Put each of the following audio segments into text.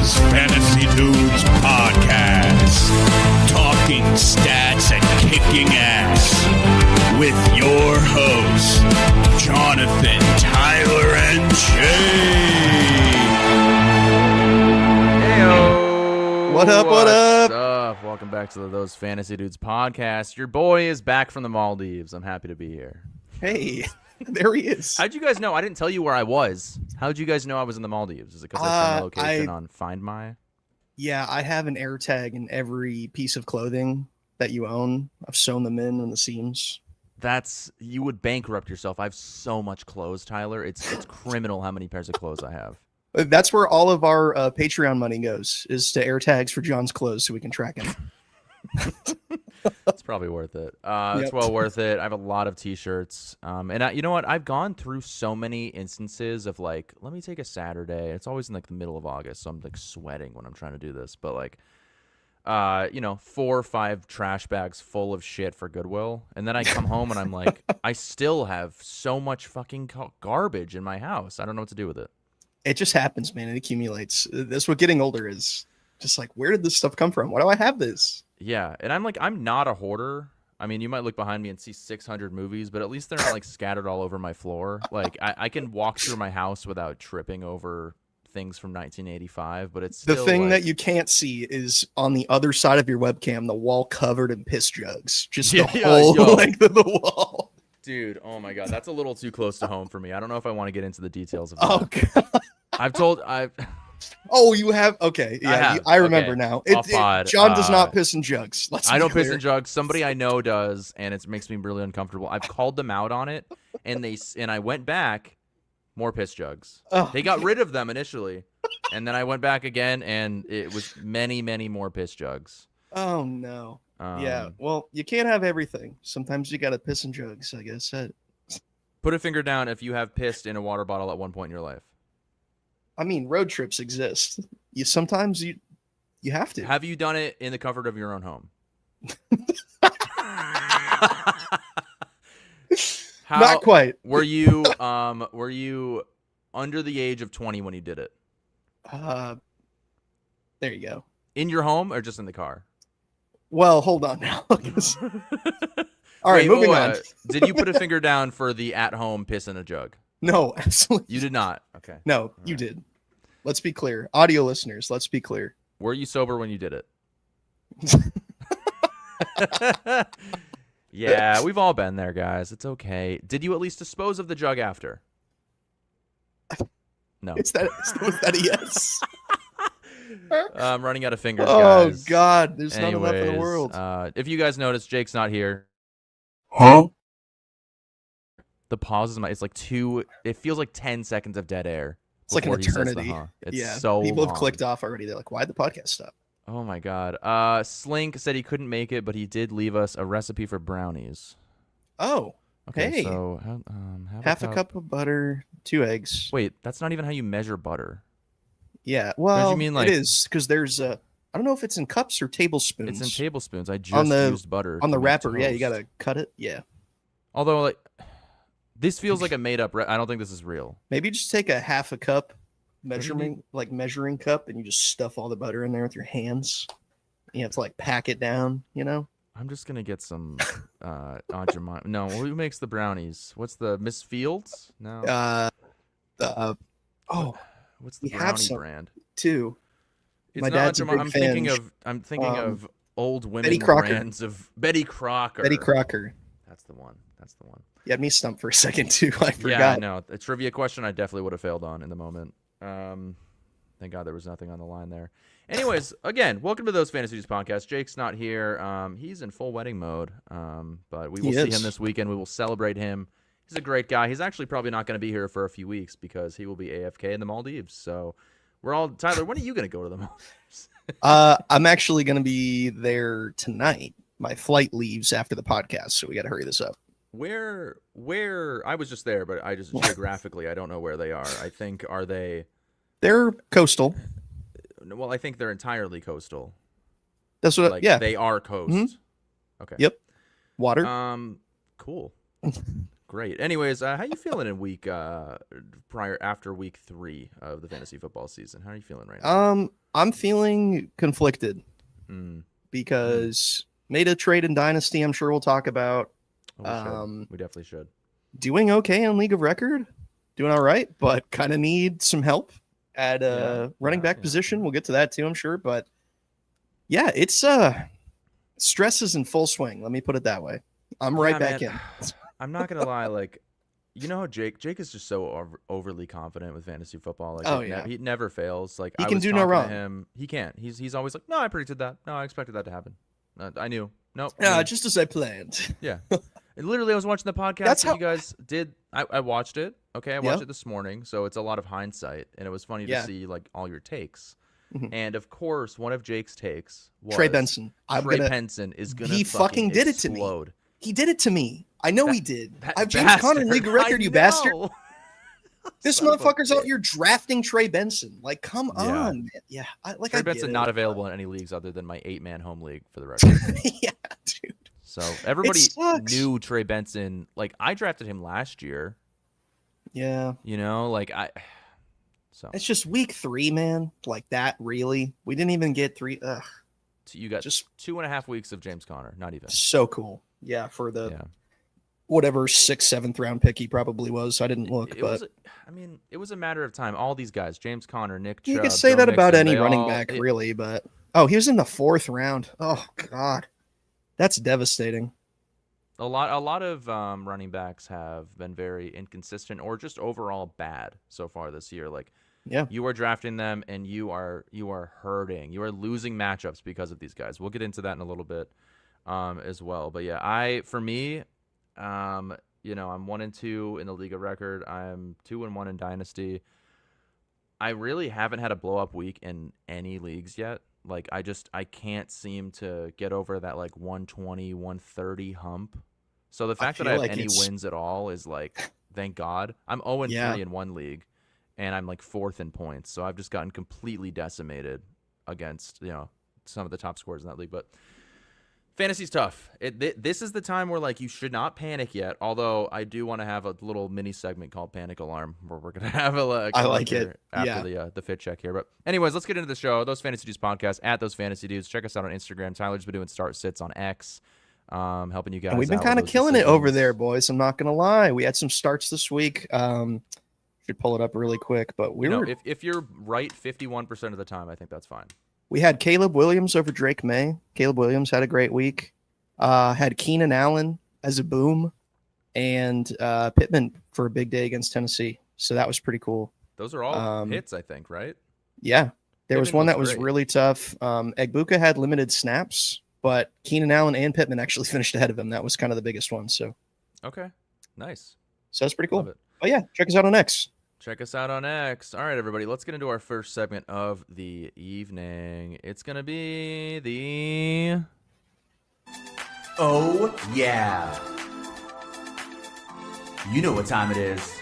those Fantasy Dudes podcast. Talking stats and kicking ass. With your hosts, Jonathan, Tyler, and Jay. Heyo. What up, what up? What's up? Welcome back to the Those Fantasy Dudes podcast. Your boy is back from the Maldives. I'm happy to be here. Hey, there he is. How'd you guys know? I didn't tell you where I was. How'd you guys know I was in the Maldives? Is it because I found my location on Find My? Yeah, I have an air tag in every piece of clothing that you own. I've sewn them in on the seams. You would bankrupt yourself. I have so much clothes, Tyler. It's criminal how many pairs of clothes I have. That's where all of our Patreon money goes, is to air tags for John's clothes so we can track him. It's probably worth it. It's well worth it. I have a lot of t-shirts. And you know what? I've gone through so many instances of like, let me take a Saturday. It's always in like the middle of August, so I'm like sweating when I'm trying to do this. But like, 4 or 5 trash bags full of shit for Goodwill. And then I come home and I'm like, I still have so much fucking garbage in my house. I don't know what to do with it. It just happens, man. It accumulates. That's what getting older is. Just like, where did this stuff come from? Why do I have this? Yeah, and I'm not a hoarder. I mean, you might look behind me and see 600 movies, but at least they're not like scattered all over my floor. Like I can walk through my house without tripping over things from 1985, but it's still the thing like, that you can't see is on the other side of your webcam, the wall covered in piss jugs. Just the whole length of the wall. Dude, oh my god, that's a little too close to home for me. I don't know if I want to get into the details of that. Oh god. Oh, you have? Okay. Yeah, I remember now. John does not piss in jugs. I don't piss in jugs. Somebody I know does, and it makes me really uncomfortable. I've called them out on it, and I went back, more piss jugs. Oh. They got rid of them initially, and then I went back again, and it was many, many more piss jugs. Oh, no. Yeah, well, you can't have everything. Sometimes you got to piss in jugs, I guess. Put a finger down if you have pissed in a water bottle at one point in your life. I mean, road trips exist. Sometimes you have to. Have you done it in the comfort of your own home? Not quite. Were you under the age of 20 when you did it? There you go. In your home or just in the car? Well, hold on now. All right, moving on. Did you put a finger down for the at-home piss in a jug? No, absolutely. You did not. Okay. No, you did. Let's be clear. Audio listeners, let's be clear. Were you sober when you did it? Yeah, we've all been there, guys. It's okay. Did you at least dispose of the jug after? No. Was that a yes? I'm running out of fingers, oh, guys. God. There's Anyways, not enough in the world. If you guys notice, Jake's not here. Huh? The pause is it's like it feels like 10 seconds of dead air. It's like an eternity. It's so people long. have clicked off already. They're like, why'd the podcast stop? Oh my god. Slink said he couldn't make it, but he did leave us a recipe for brownies. Oh. Okay, hey. so half a cup of butter, 2 eggs. Wait, that's not even how you measure butter. Yeah, well, you mean, like, it is, because there's I don't know if it's in cups or tablespoons. It's in tablespoons. I just used butter on the wrapper. toast. Yeah, you gotta cut it. Yeah. Although, like, this feels like a made-up. I don't think this is real. Maybe just take a half a cup measuring cup, and you just stuff all the butter in there with your hands. You have to like pack it down. I'm just gonna get some Aunt Jemima. No, who makes the brownies? What's the Miss Fields? No. What's the brownie brand? Too. It's My not dad's Aunt a big Jemima. fan. I'm thinking of old women Betty Crocker. brands of Betty Crocker. Betty Crocker. That's the one. You had me stumped for a second too. I forgot. Yeah, I know. A trivia question I definitely would have failed on in the moment. Thank God there was nothing on the line there. Anyways, again, welcome to Those Fantasy Dudes podcast. Jake's not here. He's in full wedding mode. But we will see him this weekend. We will celebrate him. He's a great guy. He's actually probably not going to be here for a few weeks because he will be AFK in the Maldives. So Tyler, when are you going to go to the Maldives? I'm actually going to be there tonight. My flight leaves after the podcast, so we got to hurry this up. Where I was just there, but I just geographically I don't know where they are. I think they're coastal. Well, I think they're entirely coastal. That's what. They are coast. Mm-hmm. Okay. Yep. Water. Cool. Great. Anyways, how you feeling in after week 3 of the fantasy football season? How are you feeling right now? I'm feeling conflicted because made a trade in Dynasty. I'm sure we'll talk about. We definitely should. Doing okay in League of Record, doing all right, but kind of need some help at running back position. We'll get to that too, I'm sure. But yeah, it's stress is in full swing. Let me put it that way. I'm right back in. I'm not gonna lie, like, you know how Jake is just so overly confident with fantasy football. Like, he never fails. Like, he can do no wrong. To him, he can't. He's always like, no, I predicted that. No, I expected that to happen. I knew. Nope. Just as I planned. Yeah. And literally, I was watching the podcast that you guys did. I watched it. Okay, I watched it this morning, so it's a lot of hindsight, and it was funny to see like all your takes. And of course, one of Jake's takes was Trey Benson. Benson is gonna. He fucking did it to me. He did it to me. I know he did. I've James Conner in League of Record, you bastard. This motherfucker's out here drafting Trey Benson. Like, come on, man. Yeah, Trey Benson not available in any leagues other than my 8-man home league, for the record. Yeah, dude. So everybody knew Trey Benson. Like, I drafted him last year. Yeah. You know, like So it's just week 3, man. Like that, really. We didn't even get 3. Ugh. So you got just 2.5 weeks of James Conner. Not even. So cool. Yeah, for the whatever 6th, 7th round pick he probably was. I didn't look, but it was a matter of time. All these guys, James Conner, Nick Chubb, you could say that about Mixon, any running back, really, but he was in the 4th round. Oh God, that's devastating. A lot of running backs have been very inconsistent or just overall bad so far this year. Like, you are drafting them and you are hurting. You are losing matchups because of these guys. We'll get into that in a little bit as well. But yeah, for me, I'm 1-2 in the League of Record. I'm 2-1 in Dynasty. I really haven't had a blow up week in any leagues yet. Like, I can't seem to get over that like 120, 130 hump. So the fact that I have any wins at all is like, thank God. I'm 0-3 in one league, and I'm like 4th in points. So I've just gotten completely decimated against some of the top scorers in that league. But fantasy's tough. This is the time where like you should not panic yet. Although I do want to have a little mini segment called Panic Alarm where we're gonna have a. I like it after the fit check here. But anyways, let's get into the show. Those Fantasy Dudes podcast at Those Fantasy Dudes. Check us out on Instagram. Tyler's been doing start sits on X, helping you guys. And we've been kind of killing it over there, boys. I'm not gonna lie. We had some starts this week. Should pull it up really quick, but if you're right 51% of the time, I think that's fine. We had Caleb Williams over Drake May. Caleb Williams had a great week. Had Keenan Allen as a boom, and Pittman for a big day against Tennessee. So that was pretty cool. Those are all hits, I think, right? Yeah. There was one that was really tough. Egbuka had limited snaps, but Keenan Allen and Pittman actually finished ahead of him. That was kind of the biggest one. So okay, nice. So that's pretty cool. Oh yeah, check us out on X. Check us out on X. All right, everybody, let's get into our first segment of the evening. It's going to be the... Oh, yeah. You know what time it is.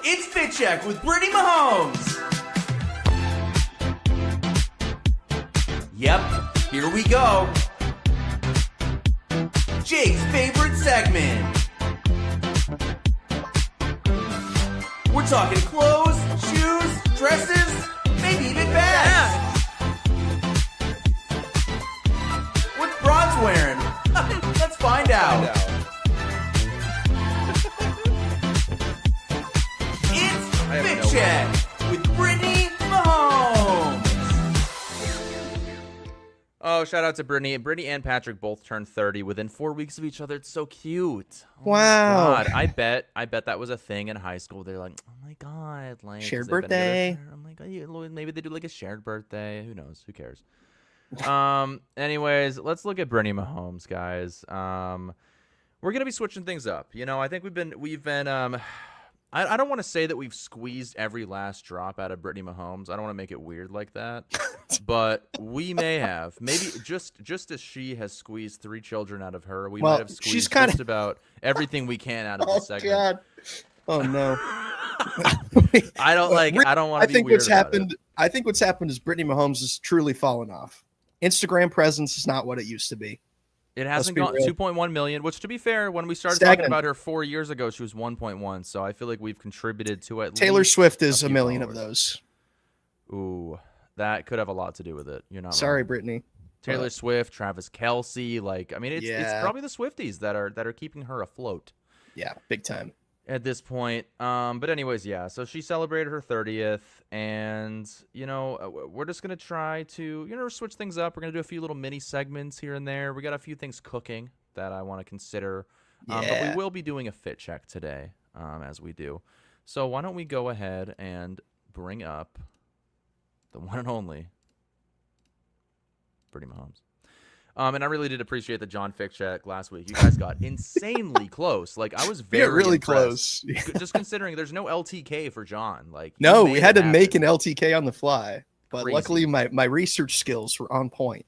It's Fit Check with Brittany Mahomes. Yep, here we go. Jake's favorite segment. We're talking clothes, shoes, dresses, maybe even bags. What's Bron's wearing? Let's find out. It's Fit Check with Brittany Mahomes. Oh, shout out to Brittany. Brittany and Patrick both turned 30 within 4 weeks of each other. It's so cute. Oh wow. God. I bet that was a thing in high school. They're like, oh my God. Like, shared birthday. I'm like, oh, maybe they do like a shared birthday. Who knows? Who cares? Anyways, let's look at Brittany Mahomes, guys. We're going to be switching things up. I think we've been, I don't want to say that we've squeezed every last drop out of Brittany Mahomes. I don't want to make it weird like that, but we may have. Maybe just as she has squeezed 3 children out of her, we might have squeezed just about everything we can out of the segment. God. Oh no. I don't want to be weird about it. I think what's happened is Brittany Mahomes has truly fallen off. Instagram presence is not what it used to be. It hasn't Let's gone be real. 2.1 million, which to be fair, when we started Stagnant. talking about her 4 years ago, she was 1.1. So I feel like we've contributed to it. Taylor Swift is a few million of followers. those. Ooh, that could have a lot to do with it. You're not Sorry, wrong. Brittany. Taylor Swift, Travis Kelce, like I mean, it's Yeah. probably the Swifties that are keeping her afloat Yeah, big time. at this point. But anyways, yeah. So she celebrated her 30th, and we're just gonna try to switch things up. We're gonna do a few little mini segments here and there. We got a few things cooking that I want to consider. But we Yeah. will be doing a fit check today, as we do. So why don't we go ahead and bring up the one and only Brittany Mahomes. And I really did appreciate the John Fick check last week. You guys got insanely close. Like I was very really impressed. close. Just considering there's no LTK for John. Like No, you we made had it to make an happen. LTK on the fly. But Crazy. luckily my research skills were on point.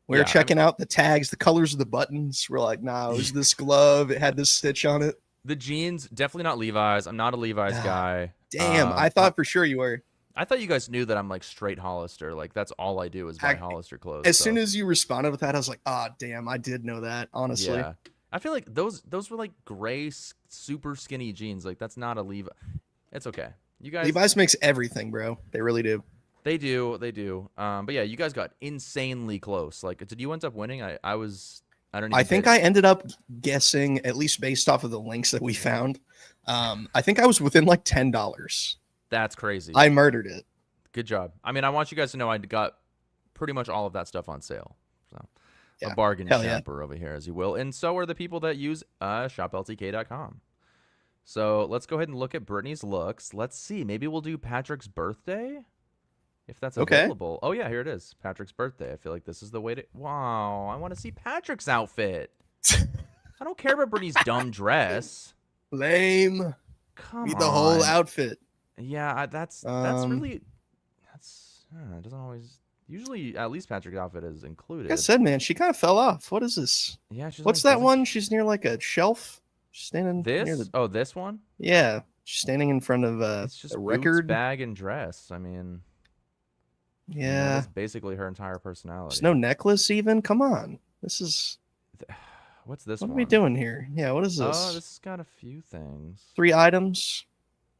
We were Yeah, checking out the tags, the colors of the buttons. We're like, nah, it was this glove. It had this stitch on it. The jeans, definitely not Levi's. I'm not a Levi's guy. Damn, I thought for sure you were. I thought you guys knew that I'm like straight Hollister. Like that's all I do is buy Hollister clothes. As soon as you responded with that, I was like, ah, damn, I did know that, honestly. Yeah. I feel like those were like gray, super skinny jeans. Like that's not a Levi. It's okay. You guys. Levi's makes everything, bro. They really do. They do. But yeah, you guys got insanely close. Like, did you end up winning? I don't. I think I ended up guessing, at least based off of the links that we found. I think I was within like $10. That's crazy. I murdered it. Good job. I mean, I want you guys to know I got pretty much all of that stuff on sale. So Yeah. a bargain Hell yeah. shopper over here, as you will. And so are the people that use shopltk.com. So let's go ahead and look at Brittany's looks. Let's see. Maybe we'll do Patrick's birthday. If that's Okay. available. Oh, yeah, here it is. Patrick's birthday. I feel like this is the way to... Wow, I want to see Patrick's outfit. I don't care about Brittany's dumb dress. Lame. Come Need on. the whole outfit. Yeah, that's really... it doesn't always... Usually, at least Patrick's outfit is included. Like I said, man, she kind of fell off. What is this? Yeah, she's What's like, that one? She's near like a shelf. She's standing near This? the... Oh, this one? Yeah, she's standing in front of It's just a boots, record. bag, and dress. I mean... Yeah. That's basically her entire personality. There's no necklace even. Come on. This is... What's this What one? are we doing here? Yeah, what is this? Oh, this has got a few things. 3 items.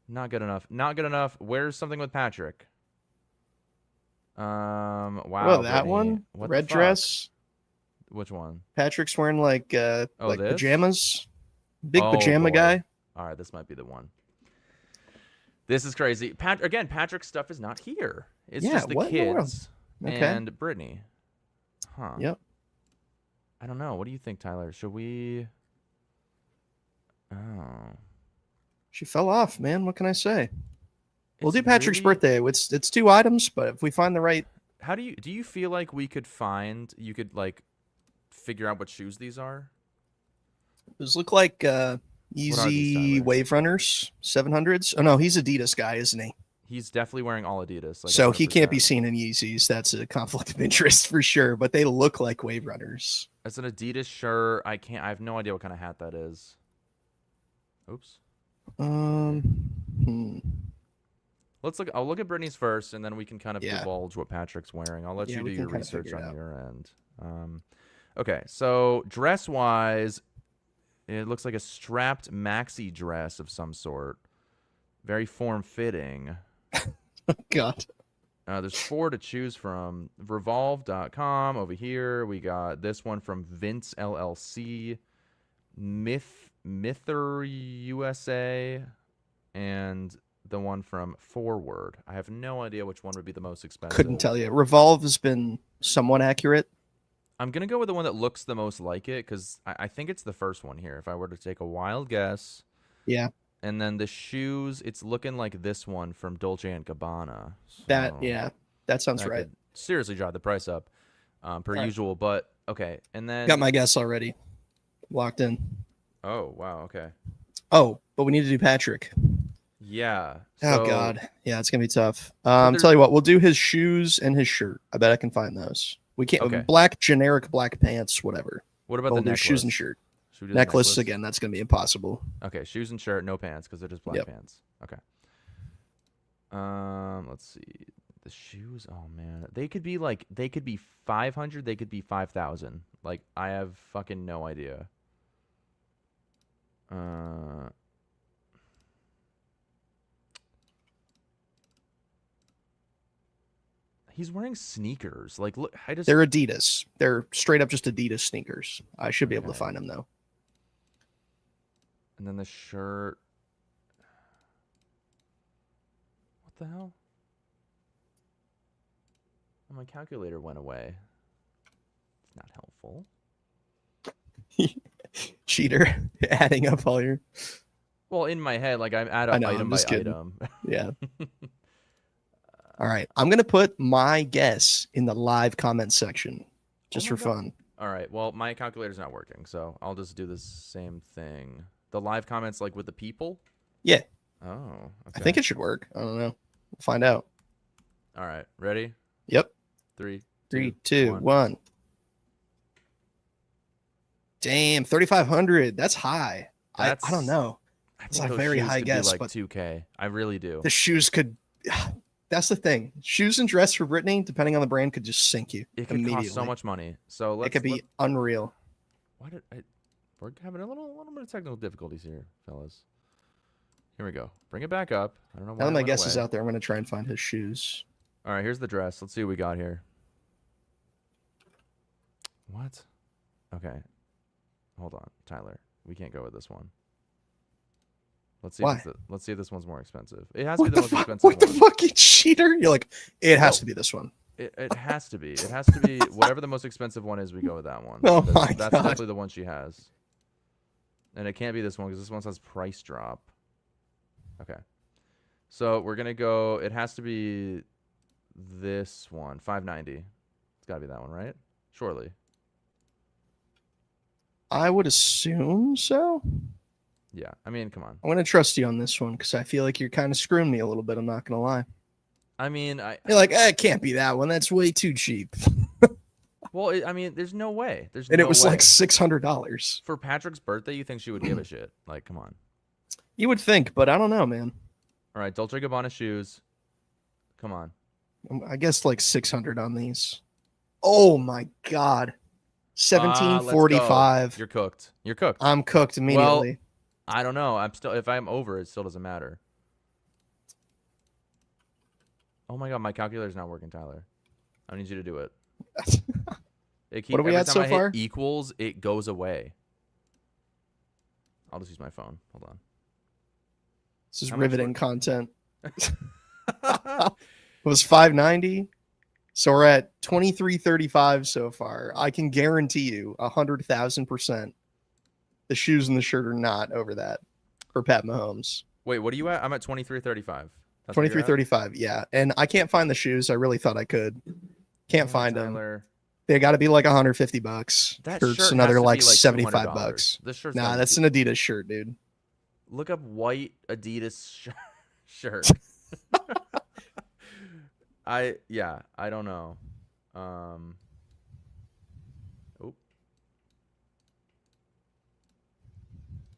Not good enough. Not good enough. Where's something with Patrick? Wow. Well, that Brittany. one. What Red the fuck? dress. Which one? Patrick's wearing like this? pajamas. Big Oh, pajama boy. guy. All right, this might be the one. This is crazy. Patrick's stuff is not here. It's Yeah, just the what in the world? kids Okay. and Brittany. Huh. Yep. I don't know. What do you think, Tyler? Should we? Oh. She fell off, man. What can I say? We'll It's do Patrick's really- birthday. It's 2 items, but if we find the right... How do you feel like you could like figure out what shoes these are? Those look like are these, Yeezy Tyler? Wave Runners 700s. Oh, no, he's Adidas guy, isn't he? He's definitely wearing all Adidas. Like So he can't be 100%. seen in Yeezys. That's a conflict of interest for sure, but they look like Wave Runners. It's an Adidas shirt. I have no idea what kind of hat that is. Oops. Hmm. Let's look. I'll look at Brittany's first, and then we can kind of Yeah. divulge what Patrick's wearing. I'll let Yeah, you we do can your kinda research figure it on out. your end. Okay, so dress-wise, it looks like a strapped maxi dress of some sort. Very form-fitting. God. There's 4 to choose from. Revolve.com over here. We got this one from Vince LLC, Mither USA, and the one from Forward. I have no idea which one would be the most expensive. Couldn't tell you. Revolve has been somewhat accurate. I'm going to go with the one that looks the most like it because I think it's the first one here. If I were to take a wild guess. Yeah. And then the shoes, it's looking like this one from Dolce & Gabbana. That So that sounds that right. could seriously drive the price up per Right. usual. But, okay. And then. Got my guess already. Locked in. Oh, wow. Okay. Oh, but we need to do Patrick. Yeah. Oh so- God. Yeah, it's gonna be tough. there's- Tell you what, we'll do his shoes and his shirt. I bet I can find those. We can't Okay. generic black pants, whatever. What about We'll the do necklace? shoes and shirt. Should we do the Necklace again, that's gonna be impossible. Okay, shoes and shirt, no pants because they're just black Yep. pants. Okay. Let's see. The shoes, oh man. They could be 500, they could be 5,000. Like, I have fucking no idea. He's wearing sneakers. Like, look, They're Adidas. They're straight up just Adidas sneakers. I should be able to find them though. And then the shirt. What the hell? Oh, my calculator went away. It's not helpful. Cheater, adding up all your. Well, in my head, like I'm add up item by item. Yeah. All right, I'm gonna put my guess in the live comment section, just for fun. All right. Well, my calculator's not working, so I'll just do the same thing. The live comments, like with the people. Yeah. Oh. Okay. I think it should work. I don't know. We'll find out. All right. Ready? Yep. 3, 2, 1. Damn, 3,500. That's high. I don't know. It's a very high guess, like but 2K. I really do. The shoes could. That's the thing. Shoes and dress for Brittany, depending on the brand, could just sink you. It could cost so much money. So it could be unreal. Why did we're having a little bit of technical difficulties here, fellas. Here we go. Bring it back up. I don't know why. Now that my guess is out there, I'm going to try and find his shoes. All right, here's the dress. Let's see what we got here. What? Okay. Hold on, Tyler. We can't go with this one. Let's see. Let's see if this one's more expensive. It has to be the most expensive one. What the fuck, you cheater? You're like, it has to be this one. It has to be. It has to be whatever the most expensive one is. We go with that one. Oh my God. That's definitely the one she has. And it can't be this one because this one says price drop. Okay. So we're gonna go. It has to be this one. $590. It's gotta be that one, right? Surely. I would assume so. Yeah. I mean, come on. I'm gonna trust you on this one because I feel like you're kind of screwing me a little bit. I'm not gonna lie. I mean, you're like, it can't be that one. That's way too cheap. Well, I mean, there's no way. It was like $600 for Patrick's birthday. You think she would give a shit? Like, come on. You would think, but I don't know, man. All right, Dolce & Gabbana shoes. Come on. I guess like 600 on these. Oh my God. 1745. You're cooked. You're cooked. I'm cooked immediately. Well, I don't know. If I'm over, it still doesn't matter. Oh my God, my calculator's not working, Tyler. I need you to do it. What are we at so far? Equals, it goes away. I'll just use my phone. Hold on. This is riveting content. It was 590. So we're at 2335 so far. I can guarantee you 100,000% the shoes and the shirt are not over that for Pat Mahomes. Wait, what are you at? I'm at 2335. 2335, yeah. And I can't find the shoes. I really thought I could. Can't find Tyler. them. They got to be like $150. That shirt's shirt another like like $75. $75. Nah, that's an Adidas shirt, dude. Look up white Adidas shirt. I don't know.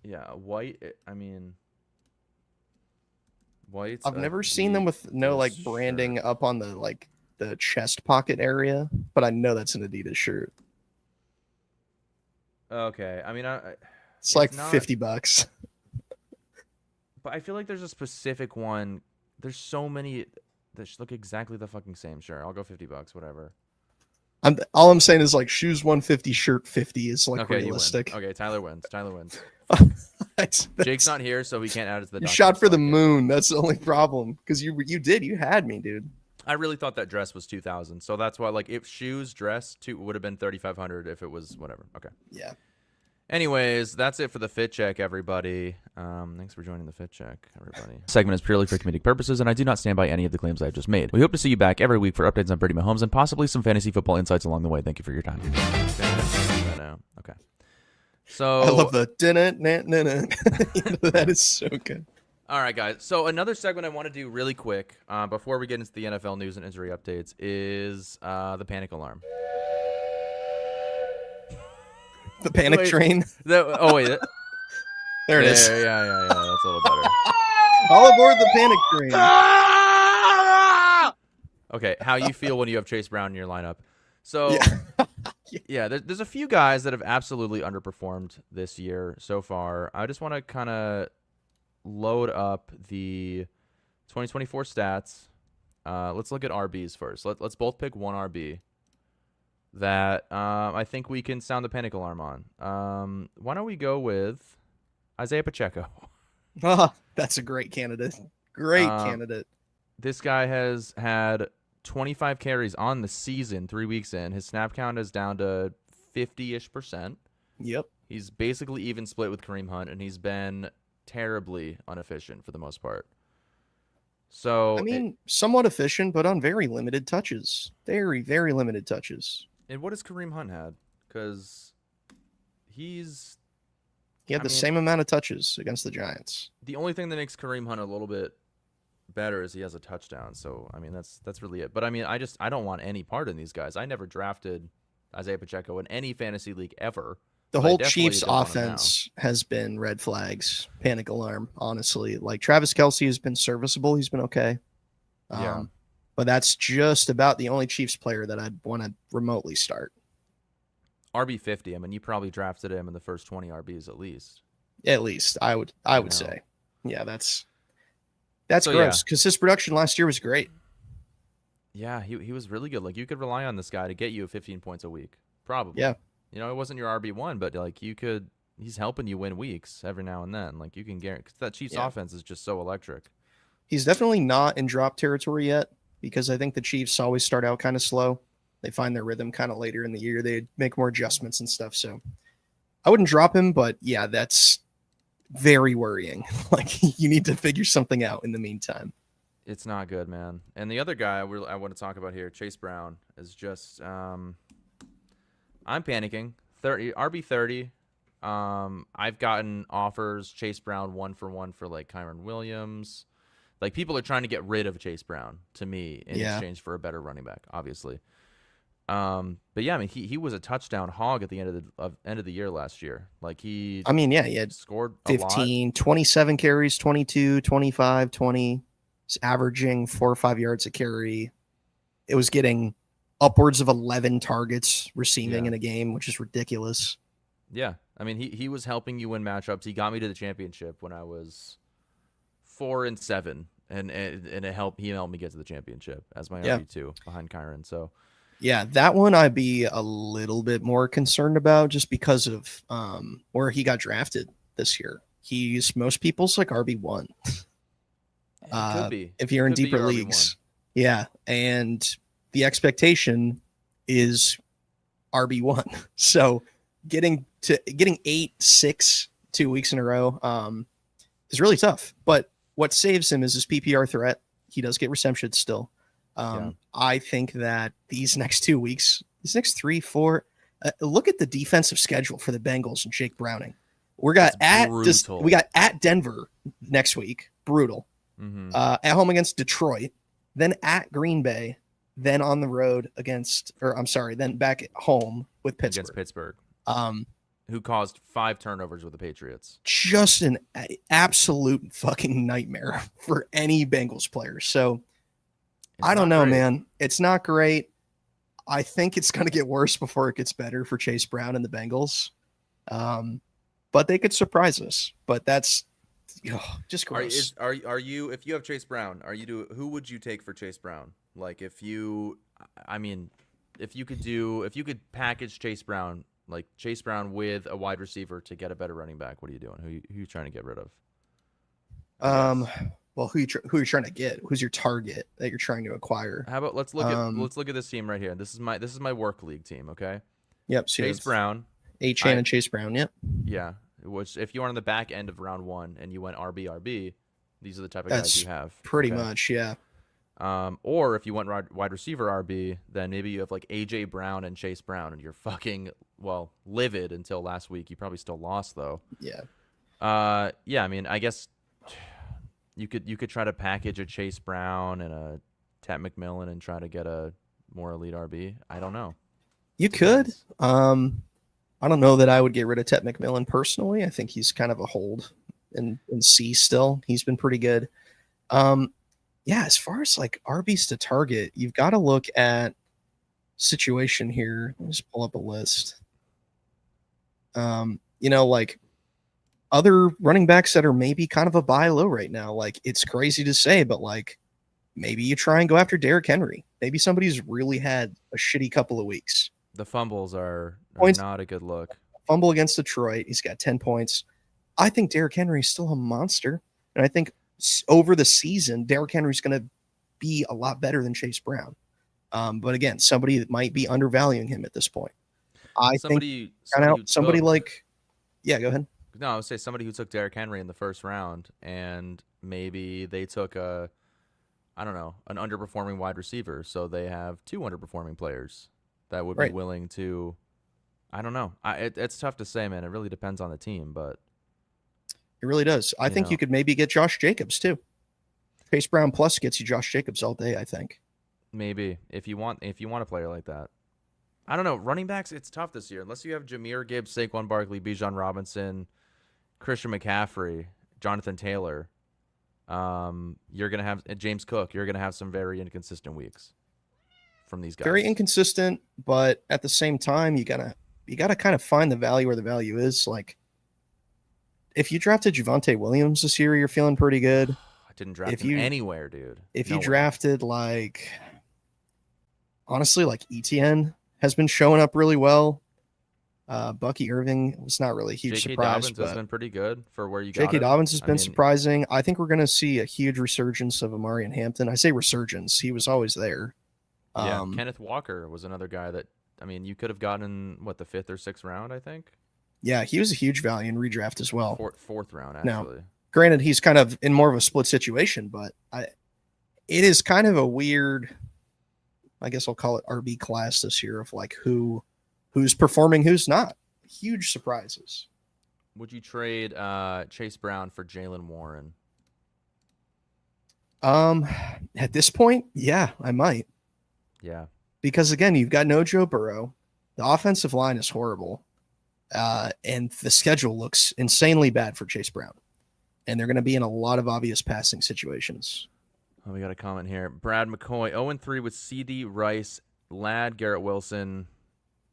Yeah, white. I mean, white. I've never seen them with no like branding up on the chest pocket area, but I know that's an Adidas shirt. Okay, I mean, it's like $50. But I feel like there's a specific one. There's so many that look exactly the fucking same. Sure, I'll go $50, whatever. All I'm saying is like shoes 150, shirt 50 is like realistic. Okay, Tyler wins. Tyler wins. that's, Jake's not here, so he can't add it to the. You shot for the moon. That's the only problem because you had me, dude. I really thought that dress was 2,000, so that's why like if shoes, dress would have been 3,500 if it was whatever. Okay. Yeah. Anyways, that's it for the Fit Check, everybody. Thanks for joining the Fit Check, everybody. This segment is purely for comedic purposes, and I do not stand by any of the claims I have just made. We hope to see you back every week for updates on Brittany Mahomes and possibly some fantasy football insights along the way. Thank you for your time. Okay. So I love the that is so good. All right, guys. So another segment I want to do really quick before we get into the NFL news and injury updates is the panic alarm. The panic train. There it is. Yeah. That's a little better. All aboard the panic train. Okay, how you feel when you have Chase Brown in your lineup? So, Yeah, there's a few guys that have absolutely underperformed this year so far. I just want to kind of load up the 2024 stats. Let's look at RBs first. Let's both pick one RB that I think we can sound the panic alarm on. Why don't we go with Isaiah Pacheco? Oh, that's a great candidate. Great candidate. This guy has had 25 carries on the season 3 weeks in. His snap count is down to 50-ish%. Yep. He's basically even split with Kareem Hunt, and he's been terribly inefficient for the most part. So I mean, somewhat efficient, but on very limited touches. Very, very limited touches. And what has Kareem Hunt had? Because he had the same amount of touches against the Giants. The only thing that makes Kareem Hunt a little bit better is he has a touchdown. So I mean that's really it. But I mean I don't want any part in these guys. I never drafted Isaiah Pacheco in any fantasy league ever. The whole Chiefs offense has been red flags, panic alarm, honestly. Like Travis Kelce has been serviceable. He's been okay. Yeah. But that's just about the only Chiefs player that I'd want to remotely start. RB50. I mean, you probably drafted him in the first 20 RBs at least. At least I would say. Yeah, that's gross because his production last year was great. Yeah, he was really good. Like you could rely on this guy to get you 15 points a week. Probably. Yeah. You know, it wasn't your RB1, but like he's helping you win weeks every now and then. Like you can guarantee, because that Chiefs offense is just so electric. He's definitely not in drop territory yet because I think the Chiefs always start out kind of slow. They find their rhythm kind of later in the year. They make more adjustments and stuff. So I wouldn't drop him, but yeah, that's very worrying. Like you need to figure something out in the meantime. It's not good, man. And the other guy I want to talk about here, Chase Brown, is just I'm panicking. RB30. I've gotten offers Chase Brown 1-for-1 for like Kyron Williams. Like people are trying to get rid of Chase Brown to me in exchange for a better running back, obviously. But yeah, I mean he was a touchdown hog at the end of the year last year. Like he had scored 15, 27 carries, 22, 25, 20. He's averaging 4 or 5 yards a carry. It was getting upwards of 11 targets receiving in a game, which is ridiculous. Yeah. I mean, he was helping you win matchups. He got me to the championship when I was 4-7, and he helped me get to the championship as my RB2 behind Kyron. So yeah, that one I'd be a little bit more concerned about just because of where he got drafted this year. He's most people's like RB1. Could be. If you're in deeper leagues. Yeah, and the expectation is RB1. So getting 8-6 2 weeks in a row is really tough. But what saves him is his PPR threat. He does get receptions still. I think that these next 2 weeks, these next 3-4, look at the defensive schedule for the Bengals and Jake Browning. We got at Denver next week, brutal. Mm-hmm. At home against Detroit, then at Green Bay, then on the road then back at home with Pittsburgh. Against Pittsburgh. Who caused 5 turnovers with the Patriots. Just an absolute fucking nightmare for any Bengals player. So I don't know, man. It's not great. I think it's going to get worse before it gets better for Chase Brown and the Bengals. But they could surprise us. But that's just gross. Are you, if you have Chase Brown, who would you take for Chase Brown? Like if you could package Chase Brown, like Chase Brown with a wide receiver to get a better running back, what are you doing? Who you trying to get rid of? Well, who you trying to get? Who's your target that you're trying to acquire? How about let's look at this team right here. This is my work league team, okay? Yep. So Chase Brown, Achane and Chase Brown. Yep. Yeah. Which if you are on the back end of round 1 and you went RB, these are the type of guys you have. Pretty much, yeah. Or if you went wide receiver RB, then maybe you have like AJ Brown and Chase Brown, and you're fucking livid until last week. You probably still lost though. Yeah. Yeah. I mean, I guess you could try to package a Chase Brown and a Ted McMillan and try to get a more elite RB. I don't know. You could. I don't know that I would get rid of Ted McMillan personally. I think he's kind of a hold in C still. He's been pretty good. Yeah, as far as like RBs to target, you've got to look at situation here. Let me just pull up a list. Like other running backs that are maybe kind of a buy low right now. Like, it's crazy to say, but like maybe you try and go after Derrick Henry. Maybe somebody's really had a shitty couple of weeks. The fumbles are Points. not a good look. Fumble against Detroit. He's got 10 points. I think Derrick Henry is still a monster. And I think over the season, Derrick Henry's going to be a lot better than Chase Brown. But again, somebody that might be undervaluing him at this point. Somebody like, yeah, go ahead. No, I would say somebody who took Derrick Henry in the first round, and maybe they took an underperforming wide receiver, so they have 2 underperforming players that would be willing to. I don't know. It's tough to say, man. It really depends on the team, but it really does. I think you could maybe get Josh Jacobs too. Chase Brown plus gets you Josh Jacobs all day, I think. Maybe if you want a player like that. I don't know. Running backs, it's tough this year. Unless you have Jahmyr Gibbs, Saquon Barkley, Bijan Robinson, Christian McCaffrey, Jonathan Taylor, you're going to have James Cook. You're going to have some very inconsistent weeks from these guys. Very inconsistent, but at the same time, you gotta kind of find the value where the value is. Like, if you drafted Javonte Williams this year, you're feeling pretty good. I didn't draft him anywhere, dude. If you drafted honestly, ETN has been showing up really well. Bucky Irving was not really a huge surprise. J.K. Dobbins has been pretty good for where you got J.K. Dobbins has been surprising. I think we're going to see a huge resurgence of Amari and Hampton. I say resurgence. He was always there. Yeah, Kenneth Walker was another guy that, you could have gotten, the 5th or 6th round, I think? Yeah, he was a huge value in redraft as well. 4th round, actually. Now, granted, he's kind of in more of a split situation, but it is kind of a weird, I guess I'll call it RB class this year of who's performing, who's not. Huge surprises. Would you trade Chase Brown for Jaylen Warren? At this point, yeah, I might. Yeah. Because again, you've got no Joe Burrow. The offensive line is horrible. And the schedule looks insanely bad for Chase Brown. And they're going to be in a lot of obvious passing situations. Oh, we got a comment here. Brad McCoy, 0-3 with CD, Rice, Ladd, Garrett Wilson,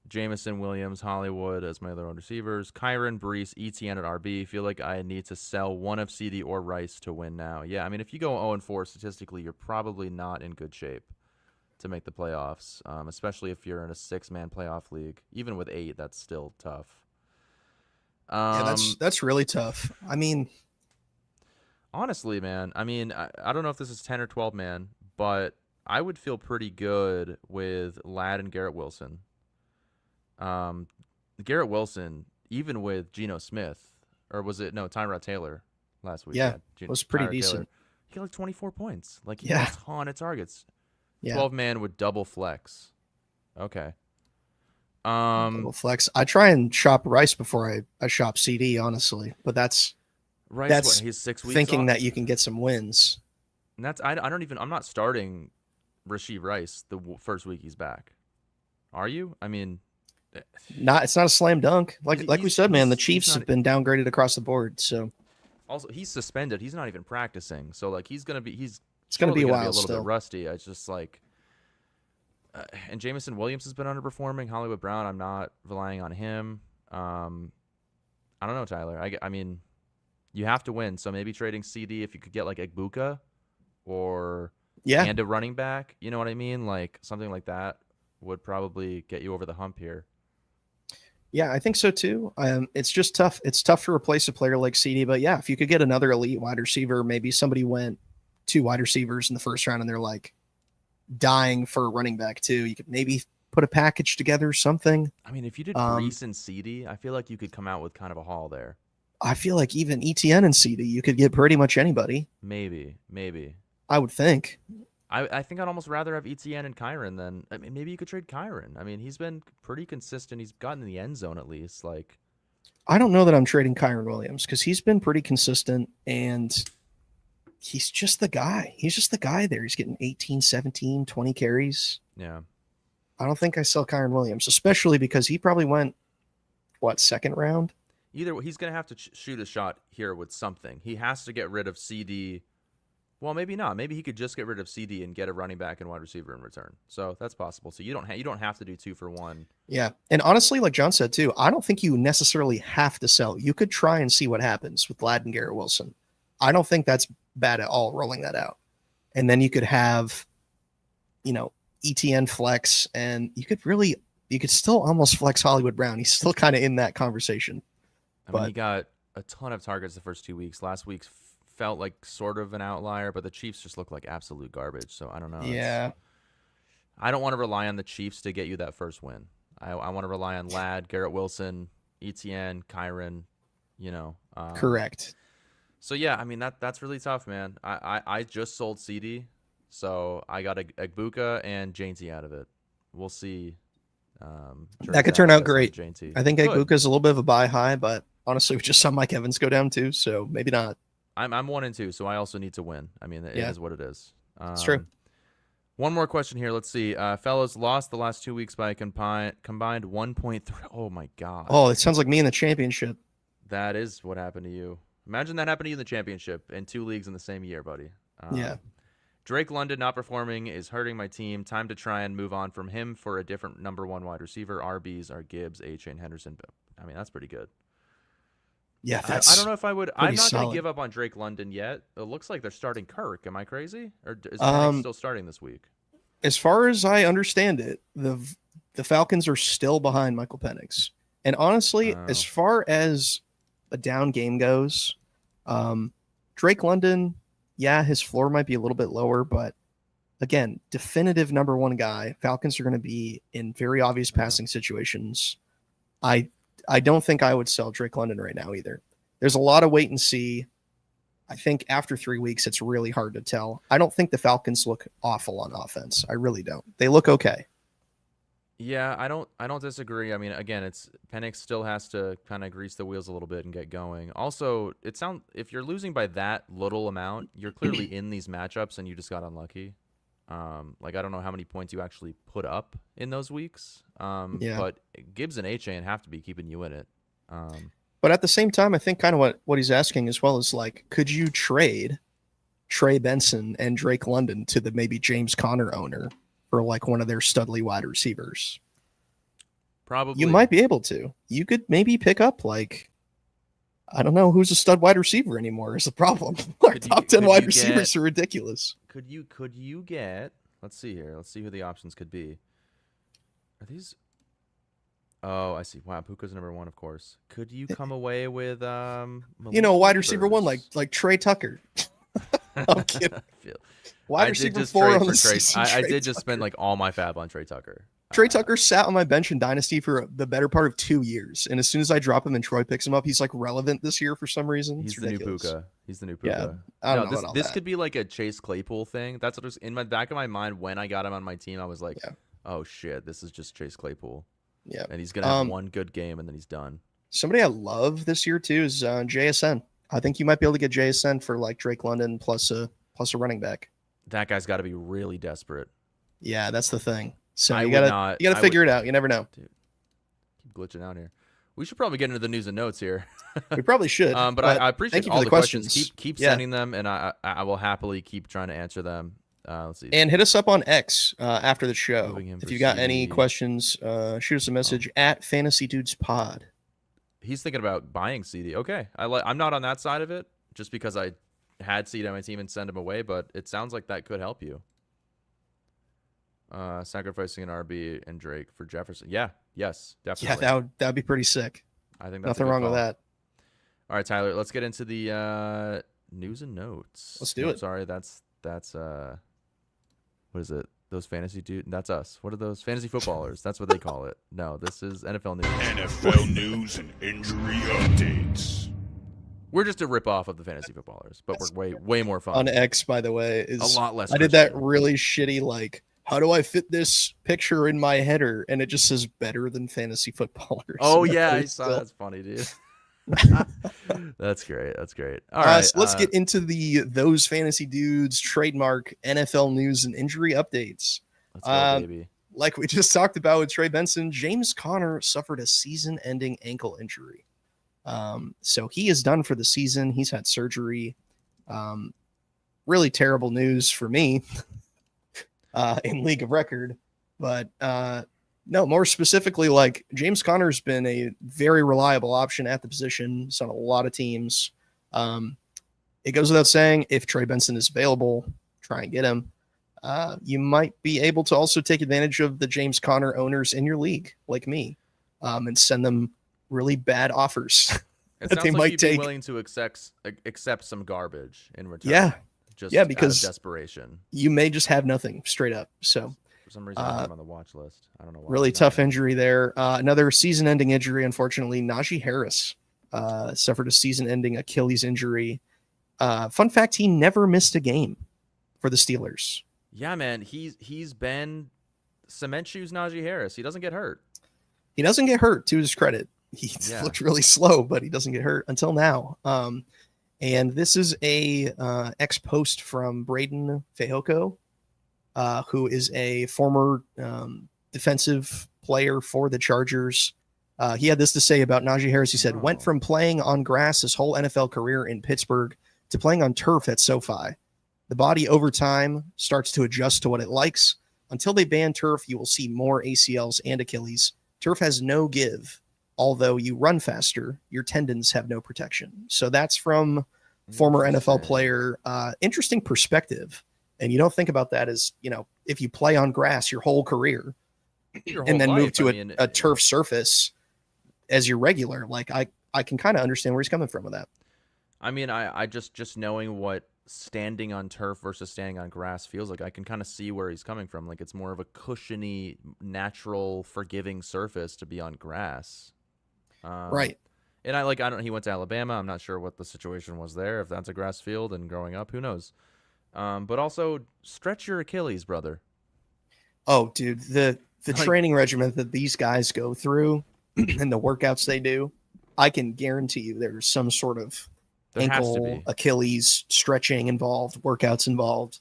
Jamison, Williams, Hollywood as my other wide receivers. Kyron, Brees, ETN at RB. Feel like I need to sell one of CD or Rice to win now. Yeah, if you go 0-4 statistically, you're probably not in good shape to make the playoffs, especially if you're in a 6-man playoff league. Even with 8, that's still tough. Yeah, that's really tough. Honestly, man, I don't know if this is 10 or 12 man, but I would feel pretty good with Ladd and Garrett Wilson. Garrett Wilson, even with Geno Smith, or was it Tyrod Taylor last week? Yeah, it was pretty decent. Taylor. He got 24 points. He had a ton of targets. Yeah. 12 man with double flex. Okay. Double flex. I try and shop Rice before I shop CD, honestly, but that's Rice. He's 6 weeks thinking off? That you can get some wins. And that's I'm not starting Rashee Rice the first week he's back. Are you? It's not a slam dunk. Like we said, man, the Chiefs have been downgraded across the board. So also he's suspended. He's not even practicing. So it's gonna be a while be a little still. bit rusty. It's just and Jamison Williams has been underperforming. Hollywood Brown, I'm not relying on him. I don't know, Tyler. You have to win. So maybe trading CD if you could get Egbuka or and a running back. You know what I mean? Something like that would probably get you over the hump here. Yeah, I think so too. It's just tough. It's tough to replace a player like CD, but yeah, if you could get another elite wide receiver, maybe somebody went 2 wide receivers in the first round and they're dying for a running back too. You could maybe put a package together, something. If you did Brees and CD, I feel like you could come out with kind of a haul there. I feel like even ETN and CD, you could get pretty much anybody. Maybe. I would think. I think I'd almost rather have ETN and Kyron than maybe you could trade Kyron. He's been pretty consistent. He's gotten in the end zone at least. I don't know that I'm trading Kyron Williams because he's been pretty consistent and he's just the guy. He's just the guy there. He's getting 18, 17, 20 carries. Yeah. I don't think I sell Kyron Williams, especially because he probably went, second round? Either way, he's going to have to shoot a shot here with something. He has to get rid of CD Well, maybe not. Maybe he could just get rid of CD and get a running back and wide receiver in return. So that's possible. So you don't have to do 2 for 1. Yeah. And honestly, like John said too, I don't think you necessarily have to sell. You could try and see what happens with Ladd and Garrett Wilson. I don't think that's bad at all, rolling that out. And then you could have, ETN flex, and you could still almost flex Hollywood Brown. He's still kind of in that conversation. I mean, he got a ton of targets the first 2 weeks. Last week felt like sort of an outlier, but the Chiefs just look like absolute garbage. So I don't know. Yeah. I don't want to rely on the Chiefs to get you that first win. I want to rely on Ladd, Garrett Wilson, ETN, Kyron, Correct. So yeah, I mean that's really tough, man. I just sold CD, so I got Egbuka and JT out of it. We'll see. That could turn out great. JT. I think Egbuka is a little bit of a buy high, but honestly, we just saw Mike Evans go down too, so maybe not. I'm 1-2, so I also need to win. I mean, it is what it is. It's true. One more question here. Let's see. Fellas lost the last 2 weeks by a combined 1.3. Oh my God. Oh, it sounds like me in the championship. That is what happened to you. Imagine that happened to you in the championship in 2 leagues in the same year, buddy. Yeah. Drake London not performing is hurting my team. Time to try and move on from him for a different number 1 wide receiver. RBs are Gibbs, A-Chain, and Henderson. I mean, that's pretty good. Yeah, I don't know if I would. I'm not going solid. to give up on Drake London yet. It looks like they're starting Kirk. Am I crazy? Or is Penix still starting this week? As far as I understand it, the Falcons are still behind Michael Penix. And honestly, as far as a down game goes, Drake London, yeah, his floor might be a little bit lower, but again, definitive number 1 guy. Falcons are going to be in very obvious passing situations. I don't think I would sell Drake London right now either. There's a lot of wait and see. I think after 3 weeks, it's really hard to tell. I don't think the Falcons look awful on offense. I really don't. They look okay. Yeah, I don't disagree. I mean, again, it's Penix still has to kind of grease the wheels a little bit and get going. Also, if you're losing by that little amount, you're clearly in these matchups and you just got unlucky. I don't know how many points you actually put up in those weeks. But Gibbs and A-Chain have to be keeping you in it. But at the same time, I think kind of what he's asking as well is like, could you trade Trey Benson and Drake London to the maybe James Conner owner for like one of their studly wide receivers? Probably. You might be able to. You could maybe pick up I don't know who's a stud wide receiver anymore is the problem. Our top 10 wide receivers are ridiculous. Could you get, let's see here. Let's see who the options could be. Are these? Oh, I see. Wow, Puka's number 1, of course. Could you come away with wide receiver 1 like Trey Tucker? I'm kidding. Wide receiver 4 on the season. I did just spend like all my fab on Trey Tucker. Trey Tucker sat on my bench in Dynasty for the better part of 2 years, and as soon as I drop him and Troy picks him up, he's like relevant this year for some reason. He's the new Puka. He's the new Yeah, Puka. I don't know this could be like a Chase Claypool thing. That's what was in my back of my mind when I got him on my team. I was like, oh shit, this is just Chase Claypool. Yeah, and he's gonna have one good game and then he's done. Somebody I love this year too is JSN. I think you might be able to get JSN for like Drake London plus a running back. That guy's got to be really desperate. Yeah, that's the thing. So you gotta figure it out. You never know. Dude, keep glitching out here. We should probably get into the news and notes here. We probably should. But I appreciate all the questions. Keep Yeah. sending them, and I will happily keep trying to answer them. Let's see. And hit us up on X after the show. Moving him If for you got any CD. questions, shoot us a message at Fantasy Dudes Pod. He's thinking about buying CD. Okay, I'm not on that side of it, just because I had CD on my team and send him away. But it sounds like that could help you. Sacrificing an RB and Drake for Jefferson. Yes, definitely. Yeah, that'd be pretty sick. I think that's Nothing wrong call. with that. All right, Tyler, let's get into the news and notes. Let's do it. Sorry, that's what is it? Those fantasy dude? That's us. What are those fantasy footballers? That's what they call it. No, this is NFL news. NFL news and injury updates. We're just a rip off of the fantasy footballers, but we're way more fun. On X, by the way, is a lot less. I did that really shitty like, how do I fit this picture in my header? And it just says better than fantasy footballers. Oh yeah, I saw that's funny, dude. That's great. All right, so let's get into those fantasy dudes trademark NFL news and injury updates. Let's go, baby. Like we just talked about with Trey Benson, James Conner suffered a season-ending ankle injury. So he is done for the season. He's had surgery. really terrible news for me in League of Record. But no, more specifically, like James Conner's been a very reliable option at the position. It's on a lot of teams. It goes without saying, if Trey Benson is available, try and get him. You might be able to also take advantage of the James Conner owners in your league, like me, and send them really bad offers. It that sounds they like might you'd take. be willing to accept some garbage in return. Yeah, just yeah, out because of desperation. You may just have nothing straight up. So for some reason, I'm on the watch list. I don't know why. Really tough injury there. Another season-ending injury, unfortunately. Najee Harris suffered a season-ending Achilles injury. Fun fact: he never missed a game for the Steelers. Yeah, man, he's been cement shoes Najee Harris. He doesn't get hurt. He doesn't get hurt, to his credit. He looked really slow, but he doesn't get hurt until now. And this is a ex-post from Braden Fehoko, who is a former defensive player for the Chargers. He had this to say about Najee Harris. He said, went from playing on grass his whole NFL career in Pittsburgh to playing on turf at SoFi. The body over time starts to adjust to what it likes. Until they ban turf, you will see more ACLs and Achilles. Turf has no give. Although you run faster, your tendons have no protection. So that's from former NFL player. Interesting perspective. And you don't think about that as, if you play on grass your whole career and then move to a turf surface as your regular, like I can kind of understand where he's coming from with that. I mean, I just knowing what standing on turf versus standing on grass feels like, I can kind of see where he's coming from. Like, it's more of a cushiony, natural, forgiving surface to be on grass. Right. And he went to Alabama. I'm not sure what the situation was there. If that's a grass field and growing up, who knows? But also stretch your Achilles, brother. Oh, dude, the training regimen that these guys go through and the workouts they do, I can guarantee you there's some sort of ankle, Achilles stretching involved, workouts involved,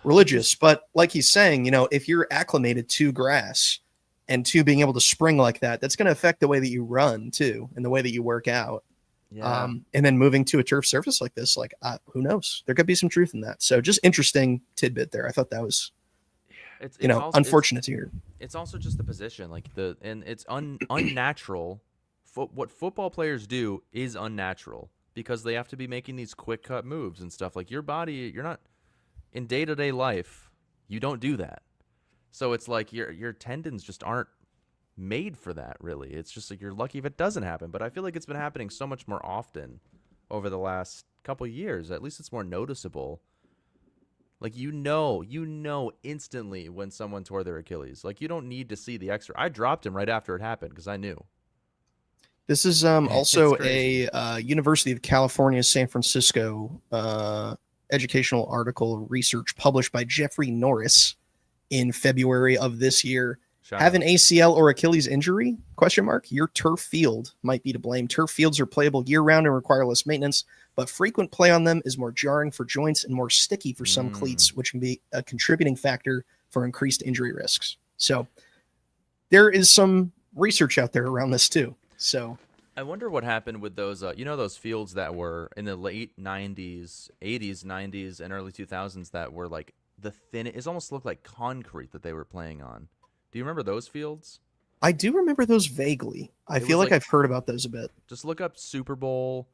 religious. But like he's saying, if you're acclimated to grass and to being able to spring like that, that's going to affect the way that you run too, and the way that you work out. Yeah. And then moving to a turf surface like this, like who knows? There could be some truth in that. So just interesting tidbit there. I thought that was, it's unfortunate to hear. It's also just the position, and it's unnatural. What football players do is unnatural because they have to be making these quick cut moves and stuff. Like, your body, you're not in day-to-day life, you don't do that. So it's like your tendons just aren't made for that, really. It's just like you're lucky if it doesn't happen. But I feel like it's been happening so much more often over the last couple of years. At least it's more noticeable. Like, you know instantly when someone tore their Achilles. Like, you don't need to see the X-ray. I dropped him right after it happened because I knew. This is also a University of California, San Francisco educational article research published by Jeffrey Norris in February of this year. Have an ACL or Achilles injury? ? Your turf field might be to blame. Turf fields are playable year-round and require less maintenance, but frequent play on them is more jarring for joints and more sticky for some cleats, which can be a contributing factor for increased injury risks. So there is some research out there around this too. So I wonder what happened with those, those fields that were in the late 90s, 80s, 90s, and early 2000s that were like it almost looked like concrete that they were playing on. Do you remember those fields? I do remember those vaguely. I feel like I've heard about those a bit. Just look up Super Bowl,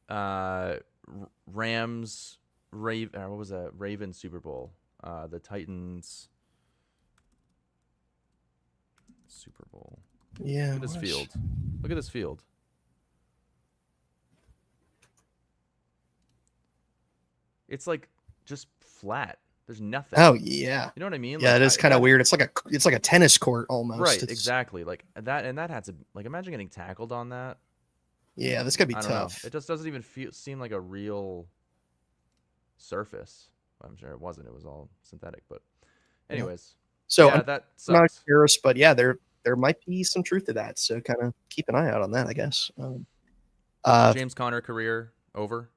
Rams, what was that? Ravens Super Bowl, the Titans Super Bowl. Yeah. Look at this field. Look at this field. It's like just flat. There's nothing. Oh yeah. You know what I mean? Yeah, it is kind of weird. It's like a tennis court almost. Right, exactly. Like that, and that had to imagine getting tackled on that. Yeah, this could be tough. It just doesn't even seem like a real surface. I'm sure it wasn't. It was all synthetic. But anyways, so yeah, that sucks. Not curious, but yeah, there might be some truth to that. So kind of keep an eye out on that, I guess. James Conner career over.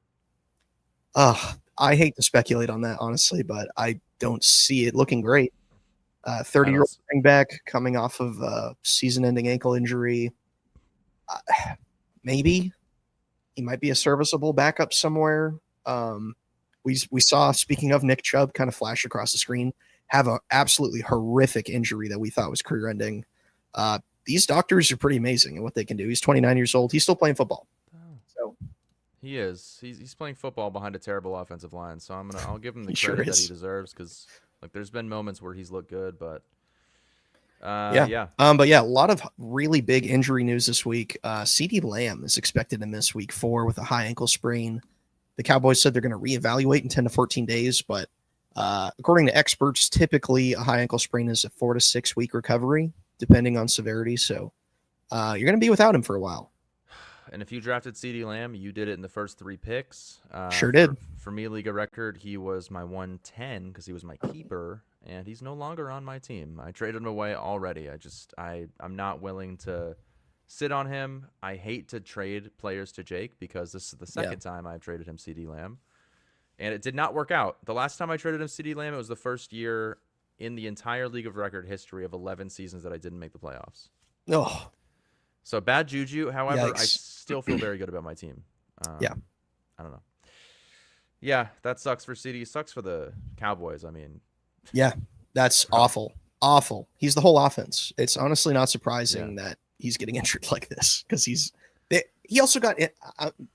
I hate to speculate on that, honestly, but I don't see it looking great. 30-year-old running back coming off of a season-ending ankle injury. Maybe he might be a serviceable backup somewhere. We saw, speaking of Nick Chubb, kind of flash across the screen, have an absolutely horrific injury that we thought was career ending. These doctors are pretty amazing at what they can do. He's 29 years old. He's still playing football. So he is. He's playing football behind a terrible offensive line. So I'll give him the He credit sure that he is. deserves, because like there's been moments where he's looked good, but yeah. But yeah, a lot of really big injury news this week. CeeDee Lamb is expected to miss week 4 with a high ankle sprain. The Cowboys said they're going to reevaluate in 10 to 14 days, but according to experts, typically a high ankle sprain is a 4 to 6 week recovery, depending on severity. So you're going to be without him for a while. And if you drafted CeeDee Lamb, you did it in the first 3 picks. Sure did. For me, league of record, he was my 110 because he was my keeper, and he's no longer on my team. I traded him away already. I'm not willing to sit on him. I hate to trade players to Jake because this is the second time I've traded him CeeDee Lamb, and it did not work out. The last time I traded him CeeDee Lamb, it was the first year in the entire league of record history of 11 seasons that I didn't make the playoffs. Oh, so bad juju. However, Yikes. I still feel very good about my team. Yeah. I don't know. Yeah, that sucks for CeeDee. Sucks for the Cowboys. I mean, yeah, that's awful. Awful. He's the whole offense. It's honestly not surprising that he's getting injured like this, because he also got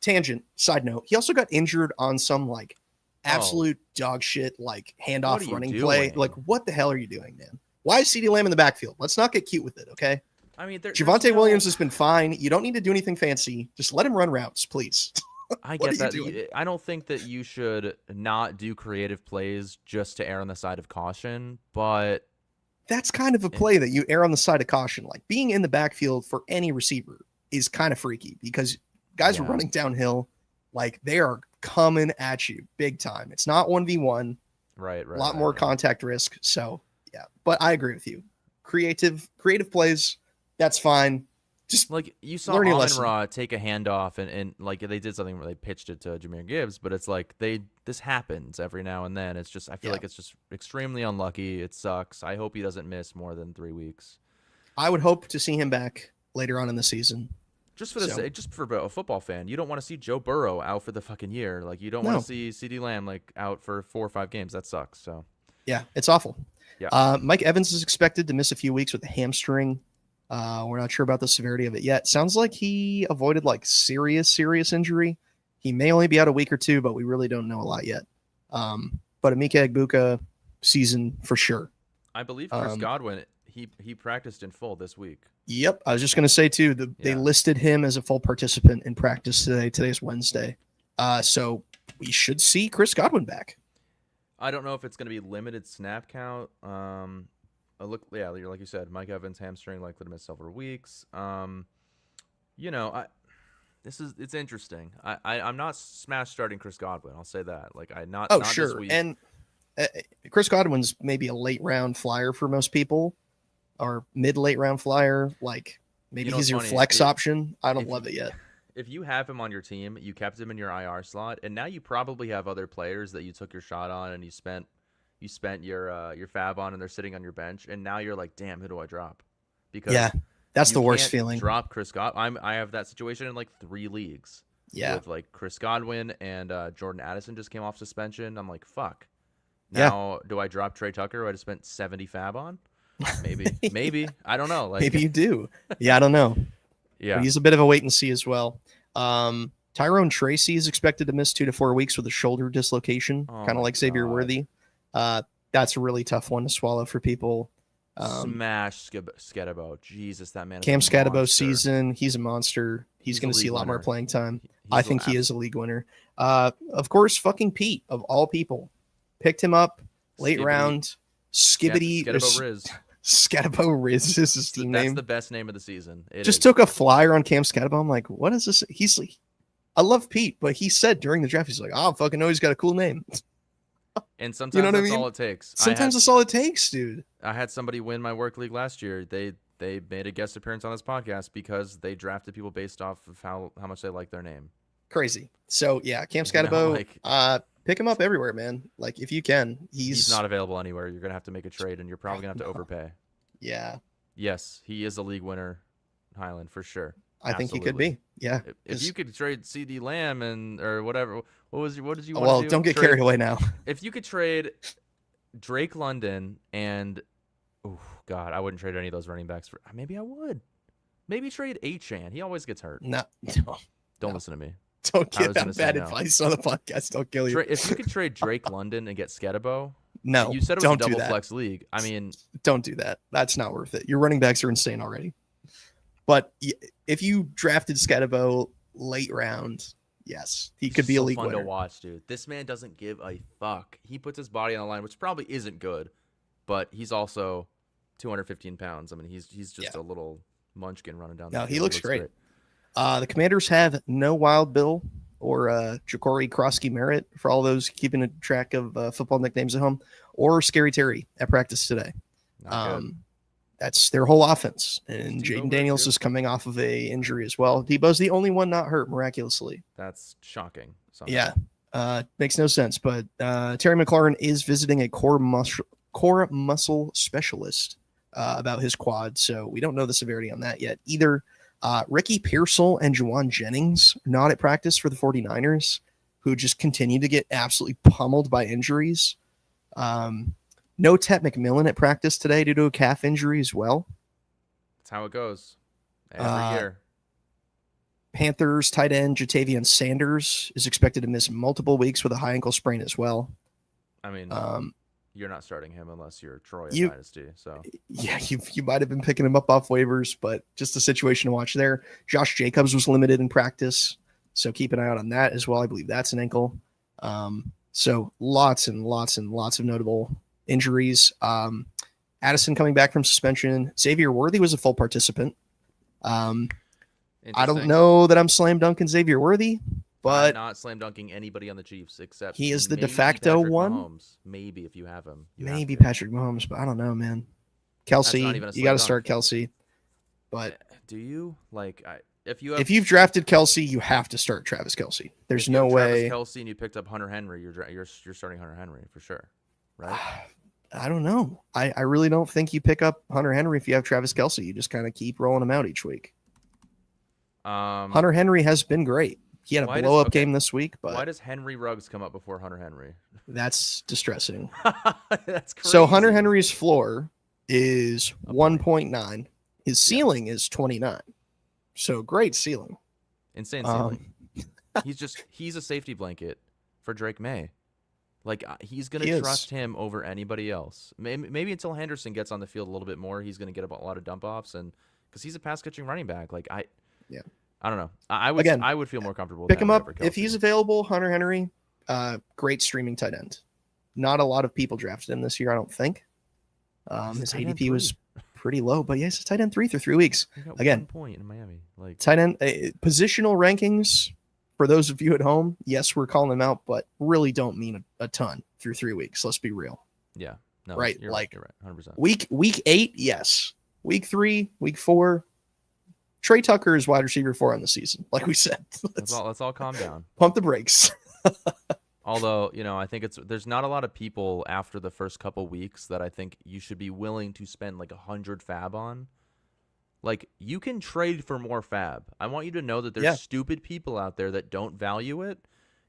tangent side note. He also got injured on some like absolute dog shit, like handoff running play. Like, what the hell are you doing, man? Why is CeeDee Lamb in the backfield? Let's not get cute with it. Okay. I mean, Javonte Williams has been fine. You don't need to do anything fancy. Just let him run routes, please. I get that. I don't think that you should not do creative plays just to err on the side of caution, but that's kind of a play that you err on the side of caution. Like, being in the backfield for any receiver is kind of freaky, because guys are running downhill. Like, they are coming at you big time. It's not 1v1. Right. A lot more contact risk. So yeah, but I agree with you. Creative plays, that's fine. Just like you saw Amon-Ra take a handoff and like they did something where they pitched it to Jahmyr Gibbs, but it's like this happens every now and then. It's just I feel like it's just extremely unlucky. It sucks. I hope he doesn't miss more than 3 weeks. I would hope to see him back later on in the season. Just for just for a football fan, you don't want to see Joe Burrow out for the fucking year. Like, you don't want to see CeeDee Lamb like out for 4 or 5 games. That sucks. So yeah, it's awful. Yeah. Mike Evans is expected to miss a few weeks with a hamstring. We're not sure about the severity of it yet. Sounds like he avoided like serious injury. He may only be out a week or 2, but we really don't know a lot yet. But Emeka Egbuka season for sure. I believe Chris Godwin, he practiced in full this week. Yep. I was just going to say too, they listed him as a full participant in practice today. Today's Wednesday. So we should see Chris Godwin back. I don't know if it's going to be limited snap count. Like you said, Mike Evans hamstring likely to miss several weeks. It's interesting. I'm not smash starting Chris Godwin. I'll say that. Like, not sure. This week. And Chris Godwin's maybe a late round flyer for most people, or mid late round flyer. Like, maybe he's your flex option. I don't love it yet. If you have him on your team, you kept him in your IR slot, and now you probably have other players that you took your shot on and you spent your fab on, and they're sitting on your bench, and now you're like, damn, who do I drop? Because that's the worst feeling. Drop Chris Godwin. I have that situation in like 3 leagues. Yeah, with like Chris Godwin and Jordan Addison just came off suspension. I'm like, fuck. Now do I drop Trey Tucker, who I just spent 70 fab on? Maybe. I don't know. Like, maybe you do. Yeah, I don't know. Yeah, but he's a bit of a wait and see as well. Tyrone Tracy is expected to miss 2 to 4 weeks with a shoulder dislocation, kind of like Xavier Worthy. That's a really tough one to swallow for people. Smash Scatterbo. Jesus, that man. Cam Scatterbo season. He's a monster. He's going to see a lot more playing time. I think he is a league winner. Of course, fucking Pete, of all people, picked him up late round. Scatterbo Riz. Scatterbo Riz is his team name. That's the best name of the season. Just took a flyer on Cam Scatterbo. I'm like, what is this? He's like, I love Pete, but he said during the draft, he's like, oh, fucking know he's got a cool name. And sometimes that's all it takes. Sometimes that's all it takes, dude. I had somebody win my work league last year. They made a guest appearance on this podcast because they drafted people based off of how much they like their name. Crazy. So yeah, Cam Scatterbo, pick him up everywhere, man. Like, if you can. He's not available anywhere. You're gonna have to make a trade, and you're probably gonna have to overpay. Yeah. Yes, he is a league winner, Highland, for sure. I think he could be. Yeah. If you could trade CD Lamb or whatever, what did you want Well, to do? don't get carried away now. If you could trade Drake London and God, I wouldn't trade any of those running backs for. Maybe I would. Maybe trade Achane. He always gets hurt. No. Don't listen to me. Don't give that bad advice on the podcast. Don't kill you. If you could trade Drake London and get Sketabo, no, you said it was a double flex league. I mean, don't do that. That's not worth it. Your running backs are insane already. But if you drafted Sketabo late round, yes, he could be a league winner. Fun to watch, dude. This man doesn't give a fuck. He puts his body on the line, which probably isn't good, but he's also 215 pounds. I mean, he's just a little munchkin running down. No, he looks great. The Commanders have no Wild Bill or Ja'Cory Krosky-Merritt for all those keeping a track of football nicknames at home, or Scary Terry at practice today. That's their whole offense. And Jaden Daniels is coming off of a injury as well. Debo's the only one not hurt miraculously. That's shocking. Yeah. Makes no sense. But Terry McLaurin is visiting a core muscle specialist about his quad. So we don't know the severity on that yet either. Ricky Pearsall and Juwan Jennings are not at practice for the 49ers, who just continue to get absolutely pummeled by injuries. No Tet McMillan at practice today due to a calf injury as well. That's how it goes every year. Panthers tight end Jatavian Sanders is expected to miss multiple weeks with a high ankle sprain as well. I mean, you're not starting him unless you're Troy Dynasty. So yeah, you might have been picking him up off waivers, but just a situation to watch there. Josh Jacobs was limited in practice, so keep an eye out on that as well. I believe that's an ankle. So lots and lots and lots of notable injuries. Addison coming back from suspension. Xavier Worthy was a full participant. I don't know that I'm slam dunking Xavier Worthy, but I'm not slam dunking anybody on the Chiefs except he is the de facto Patrick one. Mahomes. Maybe if you have him, maybe Patrick Mahomes, but I don't know, man. Kelsey, you got to start Kelsey. But do you if you've drafted Kelsey, you have to start Travis Kelsey. There's no way. Travis Kelsey and you picked up Hunter Henry, you're starting Hunter Henry for sure, right? I don't know. I really don't think you pick up Hunter Henry if you have Travis Kelsey. You just kind of keep rolling him out each week. Hunter Henry has been great. He had a blow-up game this week, but why does Henry Ruggs come up before Hunter Henry? That's distressing. That's crazy. So Hunter Henry's floor is 1.9. His ceiling is 29. So great ceiling. Insane ceiling. He's a safety blanket for Drake May. Like, he's going to trust him over anybody else. Maybe until Henderson gets on the field a little bit more, he's going to get a lot of dump offs, and because he's a pass catching running back. Like, I don't know. I would feel more comfortable with pick him up if he's available. Hunter Henry, great streaming tight end. Not a lot of people drafted him this year, I don't think. His ADP was pretty low, but yes, he's tight end 3 through 3 weeks. Again, 1 point in Miami. Like tight end positional rankings. For those of you at home, yes, we're calling them out, but really don't mean a ton through 3 weeks. Let's be real. Yeah. No, right. You're like right. 100%. Week 8, yes. Week 3, week 4. Trey Tucker is wide receiver 4 on the season. Like we said, let's all calm down. Pump the brakes. Although, I think there's not a lot of people after the first couple weeks that I think you should be willing to spend like 100 fab on. Like, you can trade for more fab. I want you to know that there's stupid people out there that don't value it.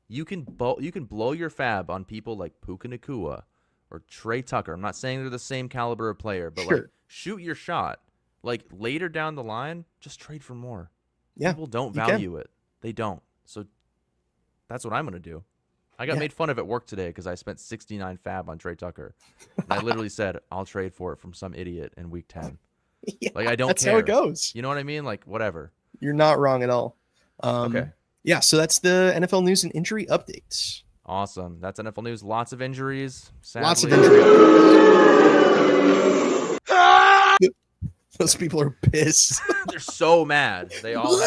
You can blow your fab on people like Puka Nacua or Trey Tucker. I'm not saying they're the same caliber of player, but like, shoot your shot. Like, later down the line, just trade for more. Yeah, people don't value it. They don't. So that's what I'm going to do. I got made fun of at work today because I spent 69 fab on Trey Tucker. And I literally said, I'll trade for it from some idiot in week 10. Yeah, like, I don't that's care. How it goes. You know what I mean? Like, whatever. You're not wrong at all. Okay. Yeah, so that's the NFL news and injury updates. Awesome. That's NFL news. Lots of injuries. Sadly. Lots of injuries. Those people are pissed. They're so mad. They all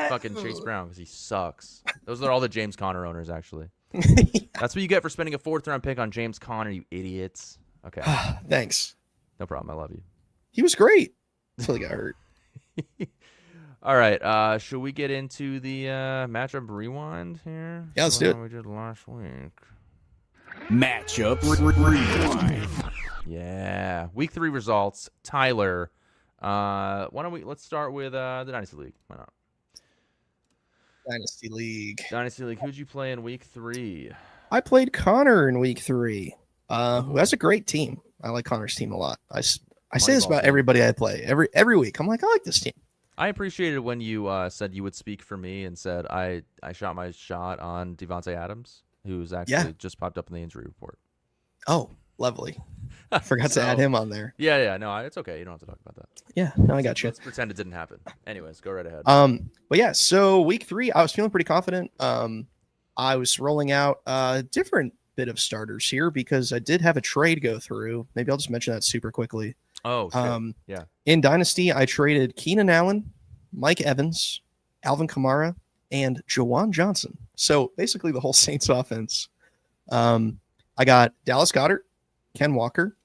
fucking Chase Brown because he sucks. Those are all the James Conner owners, actually. That's what you get for spending a 4th-round pick on James Conner, you idiots. Okay. Thanks. No problem. I love you. He was great until he got hurt. All right. Should we get into the matchup rewind here? Yeah, let's do it. We did last week. Matchup rewind. Yeah. Week 3 results. Tyler, Let's start with the Dynasty League. Why not? Dynasty League. Dynasty League. Who'd you play in week 3? I played Connor in week 3, who has a great team. I like Connor's team a lot. I say this about everybody I play every week. I'm like, I like this team. I appreciated when you said you would speak for me and said I shot my shot on Devontae Adams, who's actually just popped up in the injury report. Oh, lovely. I forgot to add him on there. Yeah. No, it's okay. You don't have to talk about that. Yeah, no, I got you. Let's pretend it didn't happen. Anyways, go right ahead. But yeah, so week 3, I was feeling pretty confident. I was rolling out a different bit of starters here because I did have a trade go through. Maybe I'll just mention that super quickly. Oh, shit. Yeah. In Dynasty, I traded Keenan Allen, Mike Evans, Alvin Kamara, and Jawan Johnson. So basically the whole Saints offense. I got Dallas Goedert, Ken Walker,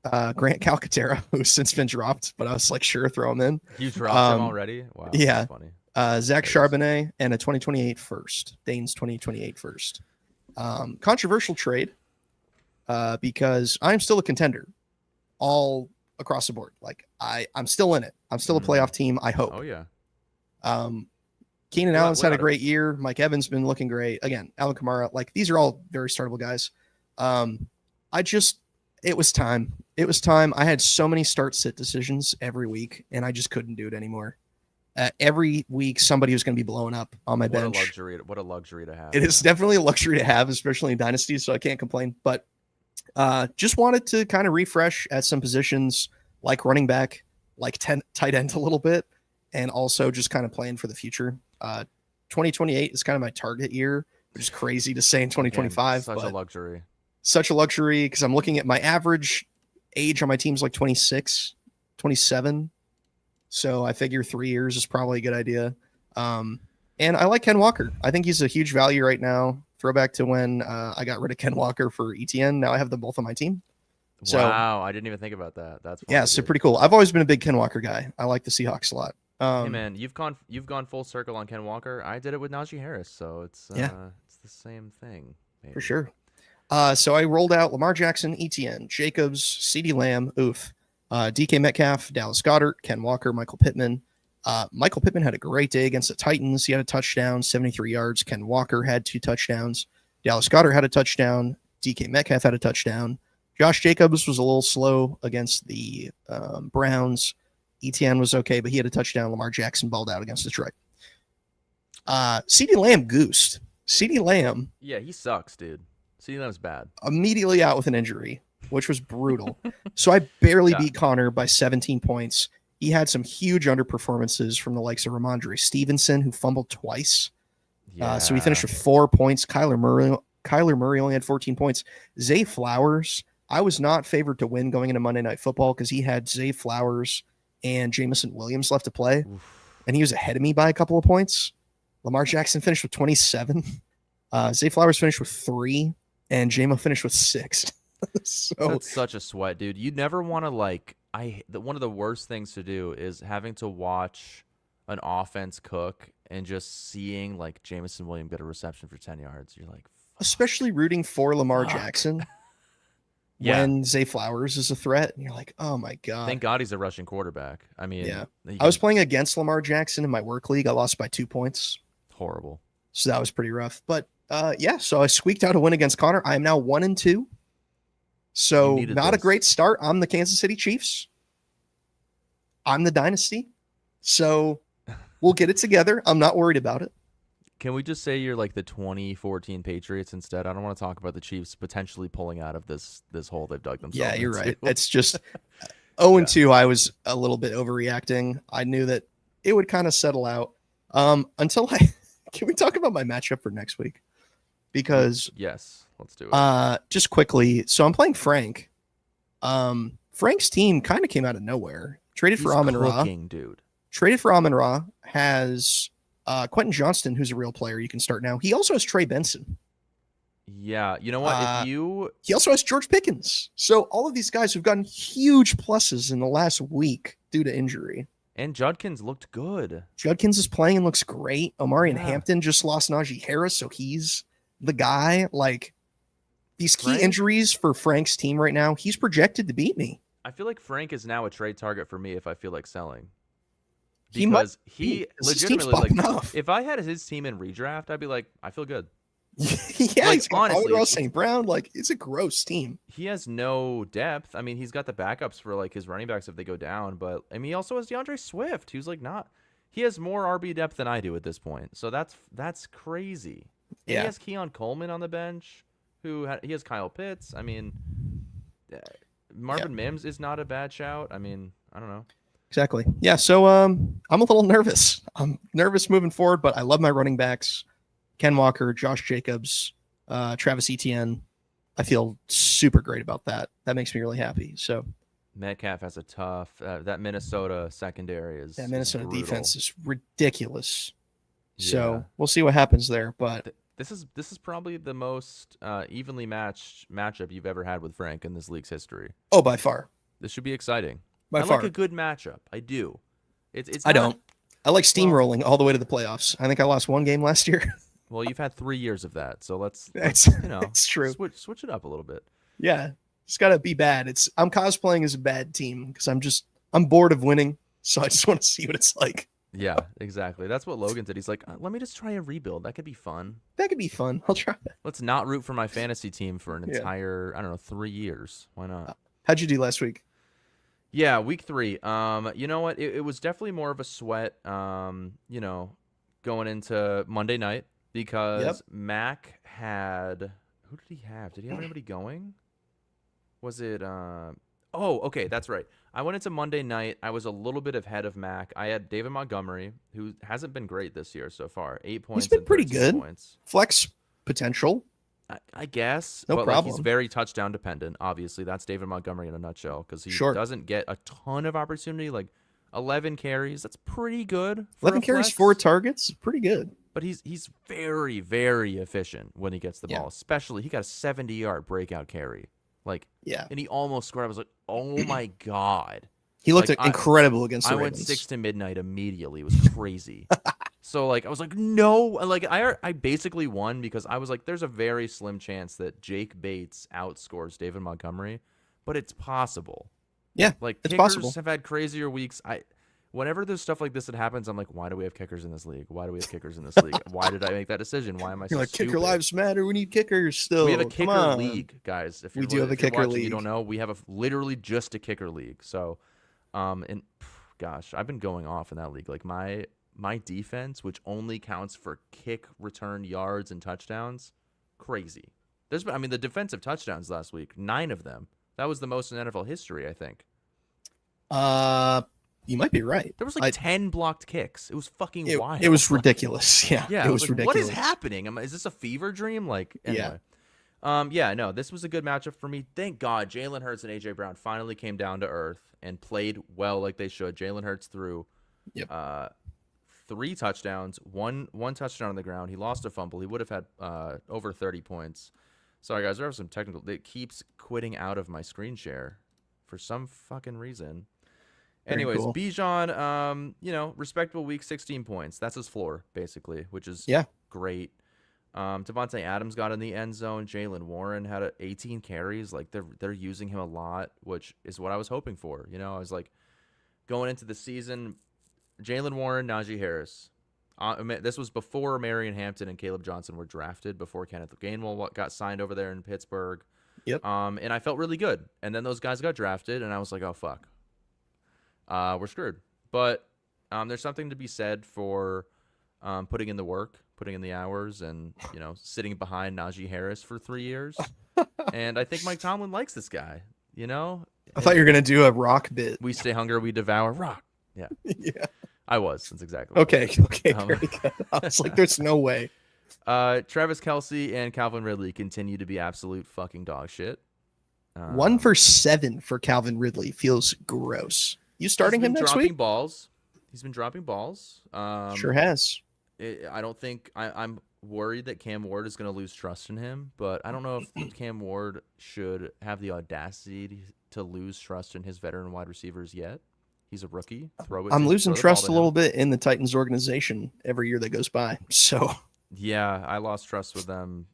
Grant Calcaterra, who's since been dropped, but I was like, sure, throw him in. You dropped him already? Wow. Yeah. That's funny. Zach Charbonnet and a 2028 first. Dane's 2028 first. Controversial trade because I'm still a contender all across the board. Like I'm still in it. I'm still a playoff team, I hope. Oh, yeah. Keenan Allen's had a great year. Mike Evans been looking great. Again, Alvin Kamara, like these are all very startable guys. It was time. It was time. I had so many start-sit decisions every week, and I just couldn't do it anymore. Every week, somebody was going to be blowing up on my bench. What a luxury to have. It is definitely a luxury to have, especially in Dynasty, so I can't complain. But just wanted to kind of refresh at some positions like running back, like tight end a little bit, and also just kind of playing for the future. 2028 is kind of my target year, which is crazy to say in 2025. Again, such a luxury because I'm looking at my average age on my team's like 26, 27. So I figure 3 years is probably a good idea. And I like Ken Walker. I think he's a huge value right now. Throwback to when I got rid of Ken Walker for ETN. Now I have them both on my team. So, wow, I didn't even think about that. That's funny, yeah, so pretty cool. I've always been a big Ken Walker guy. I like the Seahawks a lot. Hey man, you've gone full circle on Ken Walker. I did it with Najee Harris, so it's the same thing. Maybe. For sure. So I rolled out Lamar Jackson, ETN, Jacobs, CeeDee Lamb, DK Metcalf, Dallas Goedert, Ken Walker, Michael Pittman. Michael Pittman had a great day against the Titans. He had a touchdown, 73 yards. Ken Walker had 2 touchdowns. Dallas Goedert had a touchdown. DK Metcalf had a touchdown. Josh Jacobs was a little slow against the Browns. ETN was okay, but he had a touchdown. Lamar Jackson balled out against Detroit. CeeDee Lamb goosed. CeeDee Lamb. Yeah, he sucks, dude. CeeDee Lamb's bad. Immediately out with an injury, which was brutal. So I barely beat Connor by 17 points. He had some huge underperformances from the likes of Ramondre Stevenson, who fumbled twice. Yeah. So he finished with 4 points. Kyler Murray only had 14 points. Zay Flowers, I was not favored to win going into Monday Night Football because he had Zay Flowers and Jamison Williams left to play. Oof. And he was ahead of me by a couple of points. Lamar Jackson finished with 27. Zay Flowers finished with 3, and JMO finished with 6. So that's such a sweat, dude. You never want to one of the worst things to do is having to watch an offense cook and just seeing like Jamison Williams get a reception for 10 yards. You're like, especially rooting for Lamar Jackson when Zay Flowers is a threat, and you're like, oh my god. Thank God he's a rushing quarterback. I mean, I was playing against Lamar Jackson in my work league. I lost by 2 points. Horrible. So that was pretty rough. But so I squeaked out a win against Connor. I am now 1-2. So not a great start. I'm the Kansas City Chiefs. I'm the Dynasty. So we'll get it together. I'm not worried about it. Can we just say you're like the 2014 Patriots instead? I don't want to talk about the Chiefs potentially pulling out of this hole they've dug themselves into. Yeah, you're right. It's just 0-2. I was a little bit overreacting. I knew that it would kind of settle out. Until can we talk about my matchup for next week? Because yes, let's do it. Just quickly. So I'm playing Frank. Frank's team kind of came out of nowhere. Traded for Amon-Ra. Dude. Traded for Amon-Ra. Has Quentin Johnston, who's a real player. You can start now. He also has Trey Benson. Yeah, you know what? He also has George Pickens. So all of these guys have gotten huge pluses in the last week due to injury. And Judkins looked good. Judkins is playing and looks great. Omari and Hampton just lost Najee Harris, so he's the guy. Like these key injuries for Frank's team right now, he's projected to beat me. I feel like Frank is now a trade target for me if I feel like selling. He might Because he his team's legitimately, like, popping off. if I had his team in redraft, I'd be like, I feel good. Yeah, Like, he's got honestly, Ross St. Brown. Like, it's a gross team. He has no depth. I mean, he's got the backups for like his running backs if they go down, but I mean, he also has DeAndre Swift, who's like not. He has more RB depth than I do at this point, so that's crazy. And Yeah. he has Keon Coleman on the bench, he has Kyle Pitts. I mean, Marvin Mims is not a bad shout. I mean, I don't know. Exactly. Yeah. So I'm a little nervous. I'm nervous moving forward, but I love my running backs: Ken Walker, Josh Jacobs, Travis Etienne. I feel super great about that. That makes me really happy. So Metcalf has a tough. That Minnesota secondary is. that Minnesota brutal. defense is ridiculous. Yeah. So we'll see what happens there. But This is probably the most evenly matched matchup you've ever had with Frank in this league's history. oh, by far, This should be exciting. by I far. like a good matchup. I do. It's I not- don't. I like steamrolling all the way to the playoffs. I think I lost one game last year. Well, you've had 3 years of that, so let's It's it's true. switch it up a little bit. Yeah, it's got to be bad. I'm cosplaying as a bad team because I'm bored of winning, so I just want to see what it's like. Yeah, exactly. That's what Logan did. He's like, let me just try a rebuild. That could be fun. That could be fun. I'll try it. Let's not root for my fantasy team for an Yeah. entire, I don't know, 3 years. Why not? How'd you do last week? Yeah, week 3. You know what? It was definitely more of a sweat. You know, going into Monday night because Mac had. Who did he have? Did he have anybody going? Was it? Oh, okay, that's right. I went into Monday night. I was a little bit ahead of Mac. I had David Montgomery, who hasn't been great this year so far. 8 points. He's been and pretty 13 good. Points. Flex potential. I guess. No but like, he's problem. very touchdown dependent. Obviously, that's David Montgomery in a nutshell because he Sure. doesn't get a ton of opportunity. Like 11 carries, that's pretty good. For 11 a carries, flex. 4 targets. Pretty good. But he's very, very efficient when he gets the Yeah. ball. Especially, he got a 70-yard breakout carry. Like, Yeah. and he almost scored. I was like, oh my god. He looked Like, incredible against the I went Ravens. 6 to midnight immediately. It was crazy. So like I was like, no, like I basically won because I was like, there's a very slim chance that Jake Bates outscores David Montgomery, but it's possible. Yeah, Like it's kickers possible. have had crazier weeks. Whenever there's stuff like this that happens, I'm like, why do we have kickers in this league? Why do we have kickers in this league? Why did I make that decision? Why am I so You're like, stupid? kicker lives matter. We need kickers still. We have a Come kicker on. league, guys. If We you're, do have a if you're kicker watching, You league. don't know. We have literally just a kicker league. So, gosh, I've been going off in that league. Like my defense, which only counts for kick return yards and touchdowns, crazy. The defensive touchdowns last week, 9 of them. That was the most in NFL history, I think. You might be right. There was like 10 blocked kicks. It was fucking wild. It was ridiculous. Yeah, Yeah, it I was like, ridiculous. What is happening? Is this a fever dream? Like, anyway. No, this was a good matchup for me. Thank God Jalen Hurts and A.J. Brown finally came down to earth and played well like they should. Jalen Hurts threw 3 touchdowns, one touchdown on the ground. He lost a fumble. He would have had over 30 points. Sorry, guys, there was some technical. It keeps quitting out of my screen share for some fucking reason. Very Anyways, cool. Bijan, respectable week, 16 points. That's his floor, basically, which is great. Devontae Adams got in the end zone. Jalen Warren had 18 carries. Like they're using him a lot, which is what I was hoping for. I was like going into the season, Jalen Warren, Najee Harris. This was before Marion Hampton and Caleb Johnson were drafted, before Kenneth Gainwell got signed over there in Pittsburgh. Yep. And I felt really good. And then those guys got drafted, and I was like, oh fuck, we're screwed. But there's something to be said for putting in the work, putting in the hours, and sitting behind Najee Harris for 3 years. And I think Mike Tomlin likes this guy. I thought you were gonna do a rock bit. We stay hungry, we devour rock. Yeah, Yeah. I was. That's exactly. What Okay. Very good. I was like, there's no way. Travis Kelce and Calvin Ridley continue to be absolute fucking dog shit. 1 for 7 for Calvin Ridley feels gross. You starting him next week? He's been dropping balls. Sure has. I don't think I'm worried that Cam Ward is going to lose trust in him, but I don't know if Cam Ward should have the audacity to lose trust in his veteran wide receivers yet. He's a rookie. I'm losing trust a little bit in the Titans organization every year that goes by. So yeah, I lost trust with them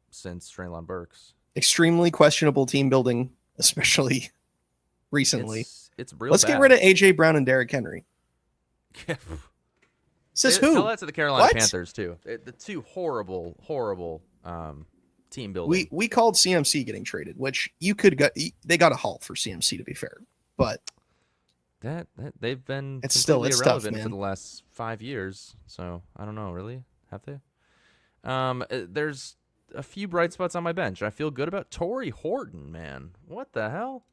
since Treylon Burks. Extremely questionable team building, especially recently. It's real Let's bad. get rid of AJ Brown and Derrick Henry. Says who? Tell that to the Carolina What? Panthers too. The two horrible team building. We called CMC getting traded, which you could get. They got a haul for CMC to be fair, but that they've been it's still completely tough, irrelevant man. for the last 5 years. So I don't know, really, have they? There's a few bright spots on my bench. I feel good about Torrey Horton, man. What the hell?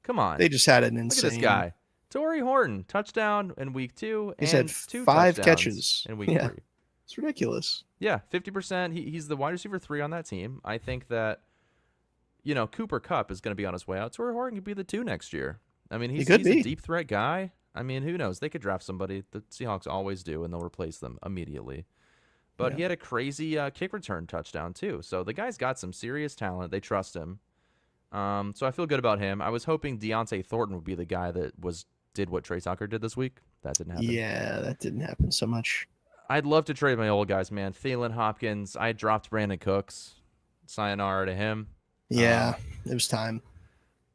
Come on. They just had an Look insane. at this guy. Torrey Horton, touchdown in week 2 He's and had 2 5 touchdowns catches in week Yeah. 3. It's ridiculous. Yeah, 50%. He's the wide receiver 3 on that team. I think that, Cooper Kupp is going to be on his way out. Torrey Horton could be the 2 next year. I mean, he's a deep threat guy. I mean, who knows? They could draft somebody. The Seahawks always do, and they'll replace them immediately. But he had a crazy kick return touchdown, too. So the guy's got some serious talent. They trust him. So I feel good about him. I was hoping Deontay Thornton would be the guy that did what Trey Tucker did this week. That didn't happen. Yeah, that didn't happen so much. I'd love to trade my old guys, man. Thielen, Hopkins. I dropped Brandon Cooks. Sayonara to him. Yeah, it was time.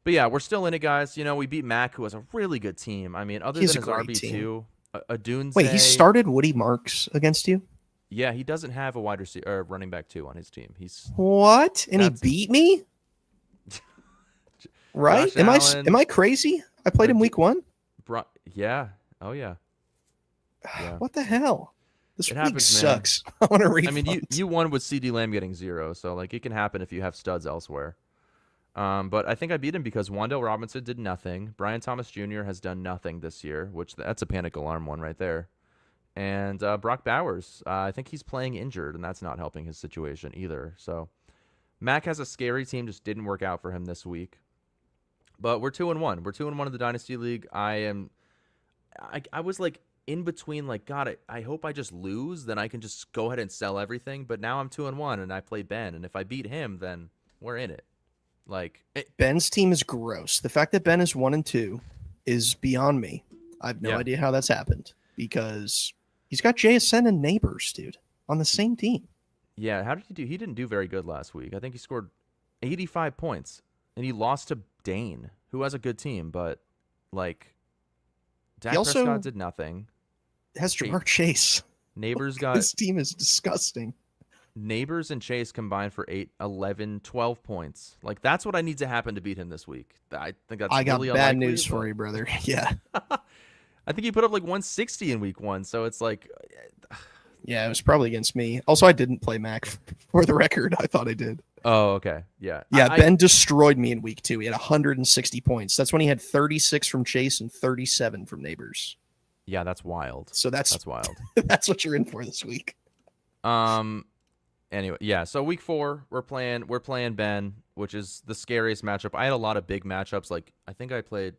But yeah, we're still in it, guys. We beat Mac, who has a really good team. I mean, other He's than a his great RB2, Adunze. Wait, he started Woody Marks against you? Yeah, he doesn't have a wide receiver or running back 2 on his team. What? And he beat me? Right? Josh Allen, am I crazy? I played him week 1? Yeah. Oh yeah. What the hell? This It week happens, sucks. I want to refund. I mean, you won with CD Lamb getting 0, so it can happen if you have studs elsewhere. But I think I beat him because Wan'Dale Robinson did nothing. Brian Thomas Jr. has done nothing this year, which that's a panic alarm one right there. And Brock Bowers, I think he's playing injured, and that's not helping his situation either. So Mac has a scary team, just didn't work out for him this week. But we're 2-1. We're 2-1 in the Dynasty League. I was in between, God, I hope I just lose, then I can just go ahead and sell everything. But now I'm 2-1, and I play Ben, and if I beat him, then we're in it. Ben's team is gross. The fact that Ben is 1-2 is beyond me. I have no idea how that's happened because he's got JSN and Neighbors, dude, on the same team. Yeah, how did he do? He didn't do very good last week. I think he scored 85 points, and he lost to Dane, who has a good team, but Dak Prescott did nothing. Has Jamar Chase. Neighbors got his team is disgusting. Neighbors and Chase combined for 8, 11, 12 points. That's what I need to happen to beat him this week. I think that's really got bad unlikely, news for you, brother. Yeah. I think he put up 160 in week 1, so it's yeah, it was probably against me. Also, I didn't play Mac for the record. I thought I did. Oh, okay. Yeah. Yeah, Ben destroyed me in week 2. He had 160 points. That's when he had 36 from Chase and 37 from Neighbors. Yeah, that's wild. So that's wild. That's what you're in for this week. Anyway, yeah. So week 4, we're playing Ben, which is the scariest matchup. I had a lot of big matchups. I think I played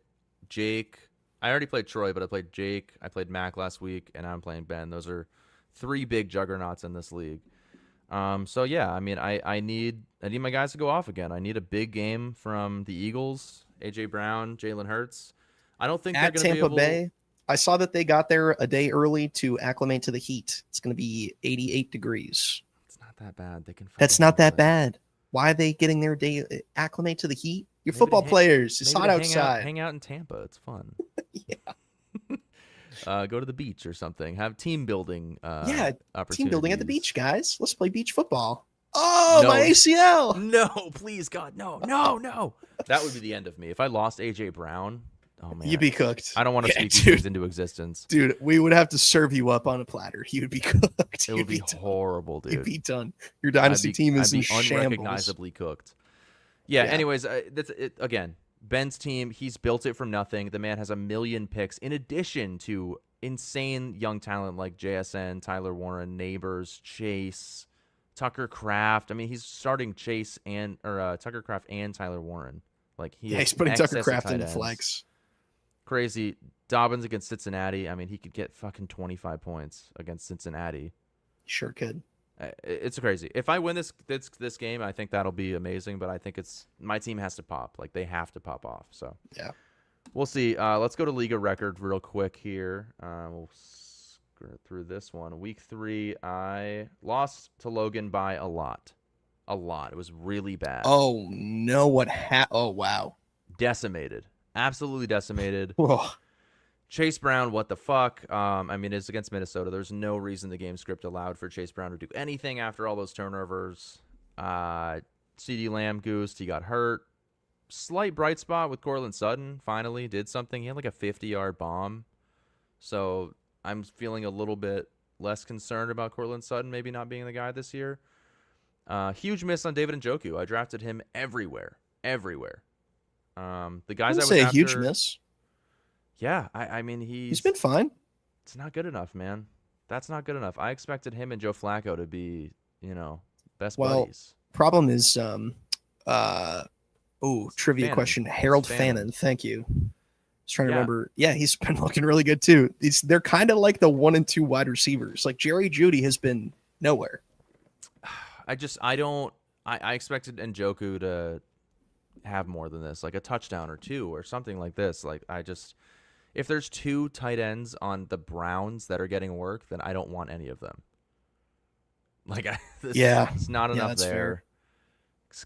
Jake. I already played Troy, but I played Jake. I played Mac last week, and now I'm playing Ben. Those are 3 big juggernauts in this league. So yeah, I mean, I need my guys to go off again. I need a big game from the Eagles, AJ Brown, Jalen Hurts. I don't think at they're going to be able. Bay. I saw that they got there a day early to acclimate to the heat. It's going to be 88 degrees. It's not that bad. They can. That's not that bad. Why are they getting their day acclimate to the heat? You're football players. It's hot outside. Hang out in Tampa. It's fun. Yeah. Go to the beach or something. Have team building. Team building at the beach, guys. Let's play beach football. Oh, no. My ACL. No, please, God, no. That would be the end of me if I lost AJ Brown. Oh man, you'd be cooked. I don't want to speak these things into existence, dude. We would have to serve you up on a platter. You would be cooked. It would be horrible, dude. You'd be done. Your dynasty team is in shambles. Unrecognizably cooked. Yeah. Anyways, that's it. Again, Ben's team. He's built it from nothing. The man has 1 million picks, in addition to insane young talent like JSN, Tyler Warren, Neighbors, Chase, Tucker Kraft. I mean, he's starting Chase and Tucker Kraft and Tyler Warren. He's putting Tucker Kraft in the flex. Crazy. Dobbins against Cincinnati. I mean, he could get fucking 25 points against Cincinnati. Sure could. It's crazy. If I win this game, I think that'll be amazing. But I think my team has to pop. They have to pop off. So yeah, we'll see. Let's go to League of Record real quick here. We'll screw through this one. Week 3, I lost to Logan by a lot. It was really bad. Oh no! Oh wow! Decimated. Absolutely decimated. Whoa. Chase Brown, what the fuck? I mean, it's against Minnesota. There's no reason the game script allowed for Chase Brown to do anything after all those turnovers. CeeDee Lamb goosed. He got hurt. Slight bright spot with Courtland Sutton. Finally did something. He had like a 50-yard bomb. So I'm feeling a little bit less concerned about Courtland Sutton maybe not being the guy this year. Huge miss on David Njoku. I drafted him everywhere. The guys I was say a after, huge miss. Yeah, I mean He's been fine. It's not good enough, man. That's not good enough. I expected him and Joe Flacco to be, best buddies. Problem is, trivia Fannin. question. Harold Fannin. Fannin. Thank you. I was trying to remember. Yeah, he's been looking really good too. They're kind of like the 1 and 2 wide receivers. Like Jerry Jeudy has been nowhere. I expected Njoku to have more than this, like a touchdown or 2 or something like this. Like if there's 2 tight ends on the Browns that are getting work, then I don't want any of them. Like it's not enough there. Fair.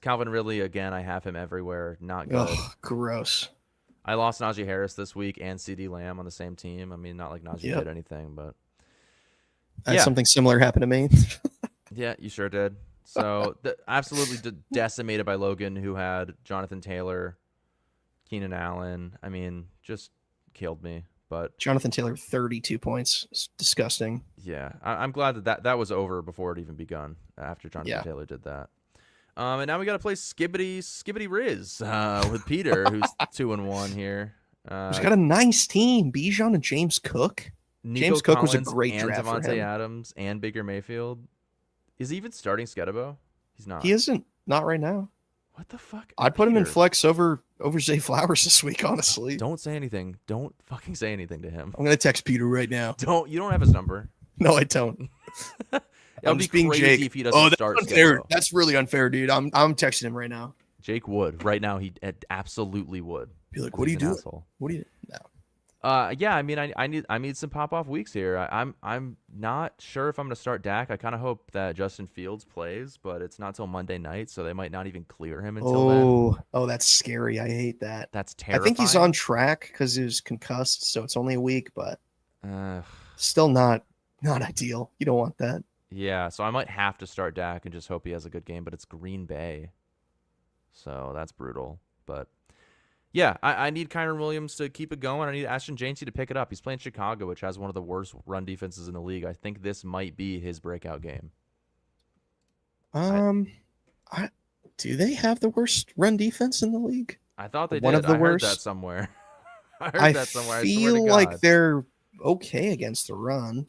Calvin Ridley, again, I have him everywhere. Not good. Oh, gross. I lost Najee Harris this week and CeeDee Lamb on the same team. I mean, not like Najee did anything, but I had something similar happen to me. Yeah, you sure did. So absolutely decimated by Logan, who had Jonathan Taylor, Keenan Allen. I mean, just killed me. But Jonathan Taylor, 32 points. It's disgusting. Yeah, I'm glad that was over before it even begun. After Jonathan Taylor did that. And now we got to play Skibbity Riz with Peter, who's 2-1 here. He's got a nice team. Bijan and James Cook. Nico Cook Collins was a great and draft for Devontae him. Adams and Baker Mayfield. Is he even starting Skedabo? He's not. He isn't. Not right now. What the fuck? I'd put him in flex over Zay Flowers this week, honestly. Don't say anything. Don't fucking say anything to him. I'm going to text Peter right now. You don't have his number. No, I don't. I'm just being Jake. if he doesn't start unfair. Skedabo. That's really unfair, dude. I'm texting him right now. Jake would. Right now, he absolutely would. Be like, what are you doing? Asshole. What are you? No. Yeah, I mean, I need some pop off weeks here. I'm not sure if I'm gonna start Dak. I kind of hope that Justin Fields plays, but it's not till Monday night, so they might not even clear him until then. Oh, that's scary. I hate that. That's terrifying. I think he's on track because he was concussed, so it's only a week, but still not ideal. You don't want that. Yeah, so I might have to start Dak and just hope he has a good game, but it's Green Bay, so that's brutal. But yeah, I need Kyron Williams to keep it going. I need Ashton Jancy to pick it up. He's playing Chicago, which has one of the worst run defenses in the league. I think this might be his breakout game. Do they have the worst run defense in the league? I thought they One did. of the I worst. heard that somewhere. I feel like they're okay against the run.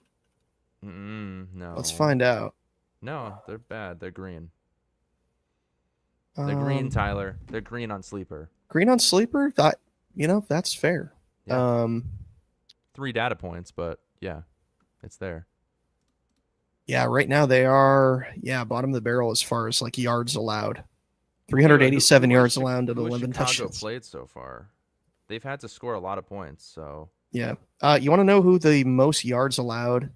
No. Let's find out. No, they're bad. They're green. They're green, Tyler. They're green on Sleeper. Green on Sleeper? That's fair. Yeah. 3 data points, but yeah, it's there. Yeah, right now they are bottom of the barrel as far as like yards allowed. 387 yards allowed at 11 Chicago touchdowns. Played so far. They've had to score a lot of points, so yeah. You want to know who the most yards allowed,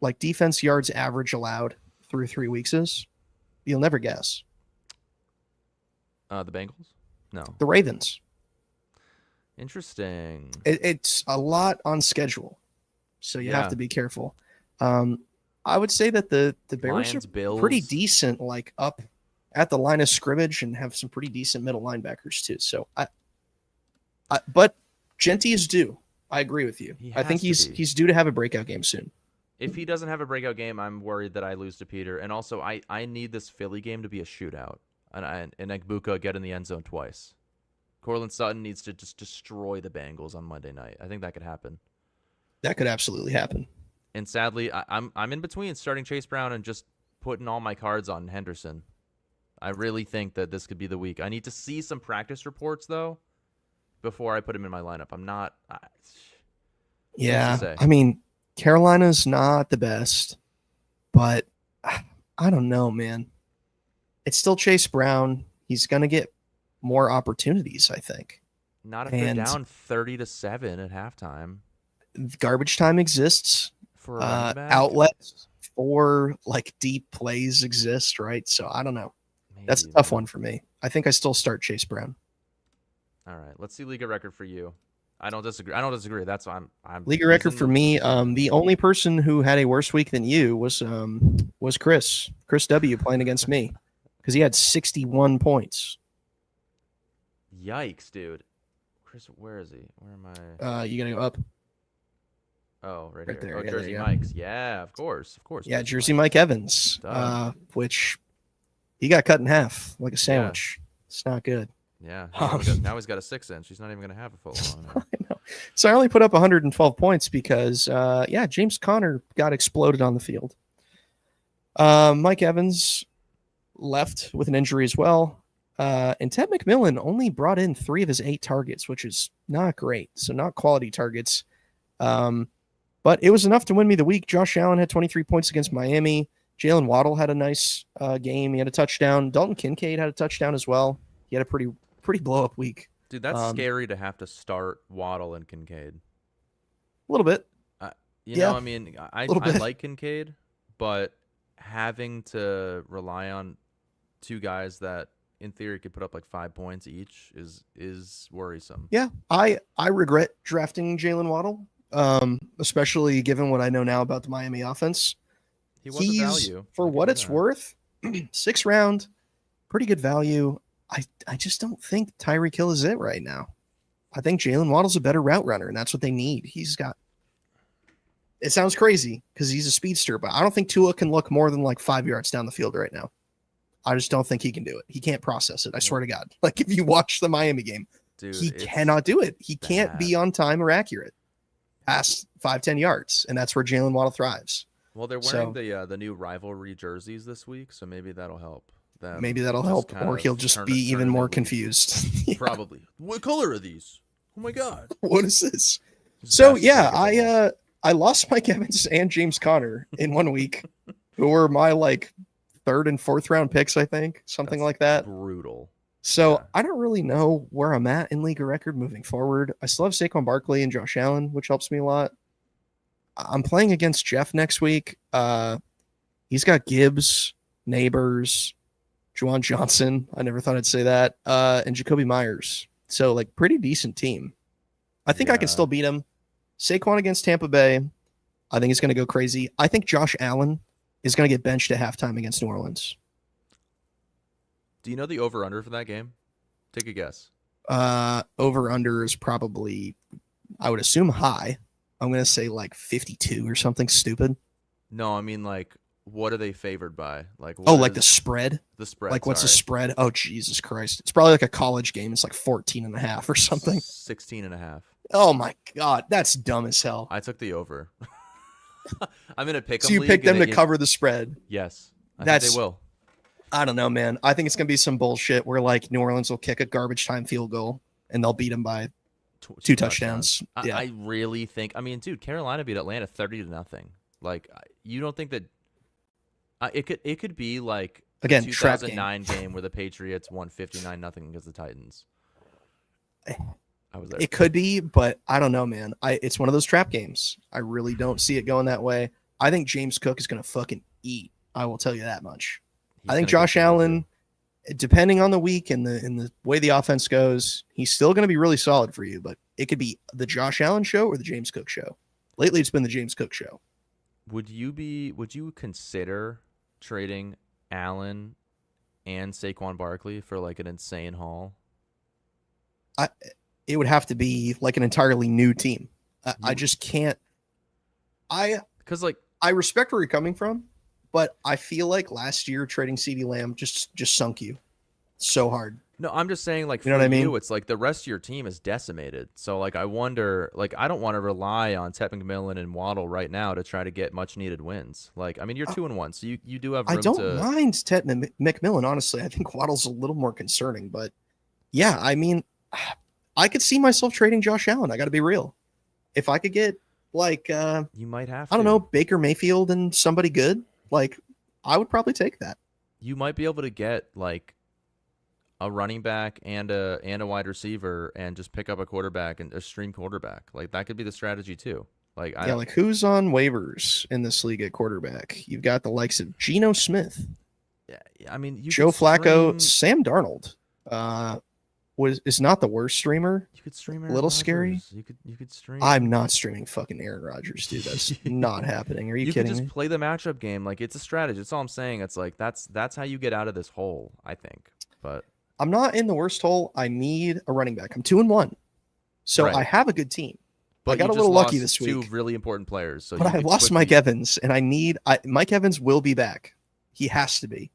like defense yards average allowed through 3 weeks is? You'll never guess. The Bengals? No. The Ravens. Interesting. It's a lot on schedule, so you have to be careful. I would say that the Bears Lions, are Bills. pretty decent, like up at the line of scrimmage, and have some pretty decent middle linebackers too. So but Genty is due. I agree with you. I think he's due to have a breakout game soon. If he doesn't have a breakout game, I'm worried that I lose to Peter. And also, I need this Philly game to be a shootout. And Egbuka get in the end zone twice. Courtland Sutton needs to just destroy the Bengals on Monday night. I think that could happen. That could absolutely happen. And sadly, I'm in between starting Chase Brown and just putting all my cards on Henderson. I really think that this could be the week. I need to see some practice reports, though, before I put him in my lineup. I'm not... Yeah, I mean, Carolina's not the best, but I don't know, man. It's still Chase Brown. He's going to get more opportunities, I think. Not if they're down 30-7 at halftime. Garbage time exists. For a running back? Outlets for like deep plays exist, right? So I don't know. That's a tough one for me. I think I still start Chase Brown. All right, let's see league record for you. I don't disagree. That's why I'm League record for me. The only person who had a worse week than you was Chris W playing against me because he had 61 points. Yikes, dude. Chris, where is he? Where am I? You gotta go up. Oh, right Right here. there. Oh, Yeah, Jersey there you go. Mike's. Yeah, of course. Yeah, Jersey Mike Evans, which he got cut in half like a sandwich. It's not good. Yeah. Now he's got a 6-inch. He's not even going to have a foot long now. I know. So I only put up 112 points because, James Conner got exploded on the field. Mike Evans left with an injury as well. And Ted McMillan only brought in 3 of his 8 targets, which is not great. So not quality targets. But it was enough to win me the week. Josh Allen had 23 points against Miami. Jalen Waddle had a nice game. He had a touchdown. Dalton Kincaid had a touchdown as well. He had a pretty blow-up week. Dude, that's scary to have to start Waddle and Kincaid. A little bit. You know, I mean, I like Kincaid, but having to rely on 2 guys that in theory could put up like 5 points each is worrisome. Yeah, I regret drafting Jalen Waddle, especially given what I know now about the Miami offense. He's a value. For what it's worth, 6th round, pretty good value. I just don't think Tyreek Hill is it right now. I think Jalen Waddle's a better route runner, and that's what they need. It sounds crazy because he's a speedster, but I don't think Tua can look more than like 5 yards down the field right now. I just don't think he can do it. He can't process it. I swear to God. Like if you watch the Miami game, dude, he cannot do it. He can't be on time or accurate past 5-10 yards, and that's where Jalen Waddle thrives. Well, they're wearing the new rivalry jerseys this week, so maybe that'll help. Maybe that'll help, or he'll just be even more confused. Yeah. Probably. What color are these? Oh my God! What is this? So yeah, I lost Mike Evans and James Conner in 1 week, who were my like 3rd and 4th round picks, I think, something like that. Brutal. So I don't really know where I'm at in league record moving forward. I still have Saquon Barkley and Josh Allen, which helps me a lot. I'm playing against Jeff next week. He's got Gibbs, Neighbors, Juwan Johnson. I never thought I'd say that. And Jacoby Myers. So like pretty decent team. I think I can still beat him. Saquon against Tampa Bay. I think it's going to go crazy. I think Josh Allen is going to get benched at halftime against New Orleans. Do you know the over-under for that game? Take a guess. Over-under is probably, I would assume, high. I'm going to say like 52 or something stupid. No, I mean like, what are they favored by? Like, like the spread? The spread. Like, what's the spread? Oh, Jesus Christ. It's probably like a college game. It's like 14.5 or something. 16.5. Oh, my God. That's dumb as hell. I took the over. I'm going to pick them. So you picked them to cover the spread? Yes. I think they will. I don't know, man. I think it's going to be some bullshit where like New Orleans will kick a garbage time field goal and they'll beat them by 2 touchdowns. Yeah. I really think, I mean, dude, Carolina beat Atlanta 30-0. Like, you don't think that it could be like again, the 2009 game where the Patriots won 59-0 against the Titans. I was there. It could be, but I don't know, man. It's one of those trap games. I really don't see it going that way. I think James Cook is going to fucking eat. I will tell you that much. I think Josh Allen, depending on the week and the way the offense goes, he's still going to be really solid for you, but it could be the Josh Allen show or the James Cook show. Lately, it's been the James Cook show. Would you consider trading Allen and Saquon Barkley for like an insane haul? It would have to be like an entirely new team. I just can't. Because like I respect where you're coming from, but I feel like last year trading CeeDee Lamb just sunk you so hard. No, I'm just saying, like, you know what I mean? It's like the rest of your team is decimated. So, like, I wonder, like, I don't want to rely on Ted McMillan and Waddle right now to try to get much needed wins. Like, I mean, you're 2-1, so you do have room I don't mind Ted McMillan, honestly. I think Waddle's a little more concerning, but yeah, I mean, I could see myself trading Josh Allen. I got to be real. If I could get like, you might have to. I don't know, Baker Mayfield and somebody good, like, I would probably take that. You might be able to get like a running back and a wide receiver and just pick up a quarterback and a stream quarterback. Like that could be the strategy too. Like like who's on waivers in this league at quarterback? You've got the likes of Geno Smith. Yeah, I mean Joe Flacco, Sam Darnold. is not the worst streamer. You could stream A Aaron little Rodgers. scary. You could stream. I'm not streaming fucking Aaron Rodgers, dude. That's not happening. Are you kidding could just me? play the matchup game. Like, it's a strategy. That's all I'm saying. It's like that's how you get out of this hole, I think. But I'm not in the worst hole. I need a running back. I'm 2-1, so Right. I have a good team. but I got you a just little lucky lost this two week. really important players. So But you I could lost Mike quickly- Evans, and Mike Evans will be back. He has to be.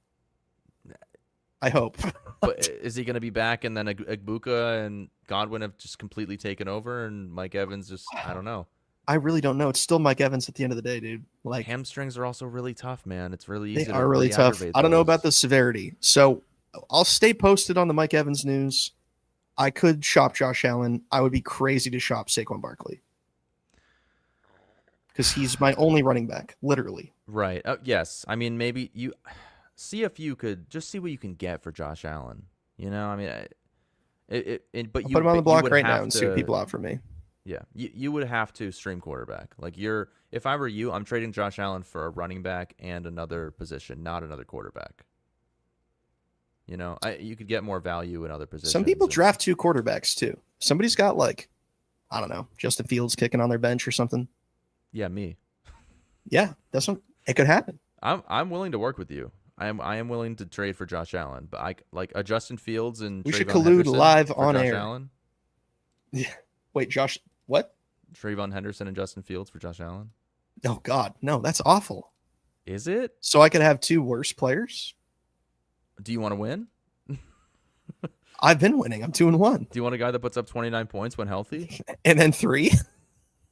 I hope. But is he going to be back, and then Agbuka and Godwin have just completely taken over, and Mike Evans just, I don't know. I really don't know. It's still Mike Evans at the end of the day, dude. Like, Hamstrings are also really tough, man. It's really easy. they to are really tough. re-aggravate I don't know those. about the severity. So I'll stay posted on the Mike Evans news. I could shop Josh Allen. I would be crazy to shop Saquon Barkley because he's my only running back, literally. Right. Yes. I mean, maybe you see if you could just see what you can get for Josh Allen. You know, I mean, but I'll you put him on the block would right now have and see what to- people out for me. Yeah, you would have to stream quarterback. Like if I were you, I'm trading Josh Allen for a running back and another position, not another quarterback. You know, you could get more value in other positions. Some people and- draft 2 quarterbacks too. Somebody's got like, I don't know, Justin Fields kicking on their bench or something. Yeah, me. Yeah, that's what it could happen. I'm willing to work with you. I am willing to trade for Josh Allen, but I like a Justin Fields and We should Trayvon collude Henderson live for on Josh air. Allen. Wait, Josh, what? Trayvon Henderson and Justin Fields for Josh Allen. Oh God, no, that's awful. Is it? So I could have 2 worse players. Do you want to win? I've been winning. I'm 2-1, Do you want a guy that puts up 29 points when healthy? and then 3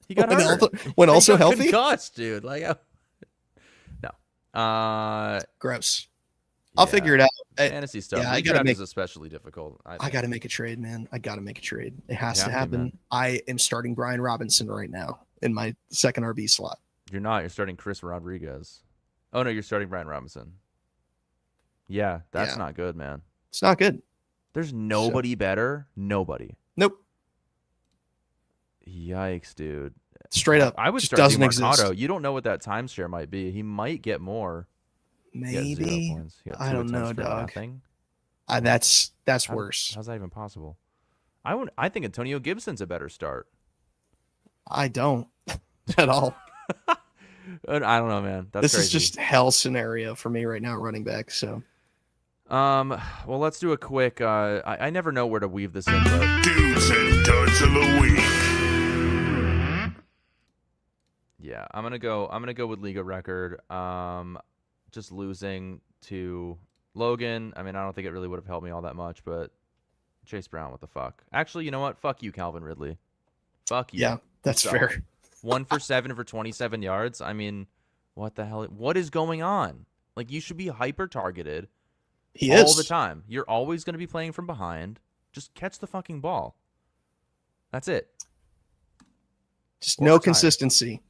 He got when hurt. when He also got healthy. concussed, dude. Like, no. Gross. I'll Yeah. figure it out. Fantasy stuff. yeah, I League gotta draft make- is especially difficult. I got to make a trade, man. I got to make a trade. It has You to have to, happen. man. I am starting Brian Robinson right now in my second RB slot. You're not. You're starting Chris Rodriguez. Oh no, you're starting Brian Robinson. Yeah, that's Yeah. not good, man. It's not good. There's nobody better. Nobody. Nope. Yikes, dude. Straight up. I would just start doesn't DeMarcado. exist. You don't know what that timeshare might be. He might get more. He got 0 Maybe. points. He got I 2 don't know, attempts for dog. nothing. That's How- worse. How's that even possible? I think Antonio Gibson's a better start. I don't at all. I don't know, man. That's This crazy. is just hell scenario for me right now, running back. So Well, let's do a quick. I never know where to weave this in, but Dudes and Duds of the Week. yeah, I'm gonna go with league of record. Just losing to Logan. I mean, I don't think it really would have helped me all that much, but Chase Brown, what the fuck? Actually, you know what? Fuck you, Calvin Ridley. Fuck you. yeah, that's So, fair. 1 for 7 for 27 yards. I mean, what the hell? What is going on? Like, you should be hyper targeted He all is the time. You're always going to be playing from behind. Just catch the fucking ball. That's it. just all no the time. consistency.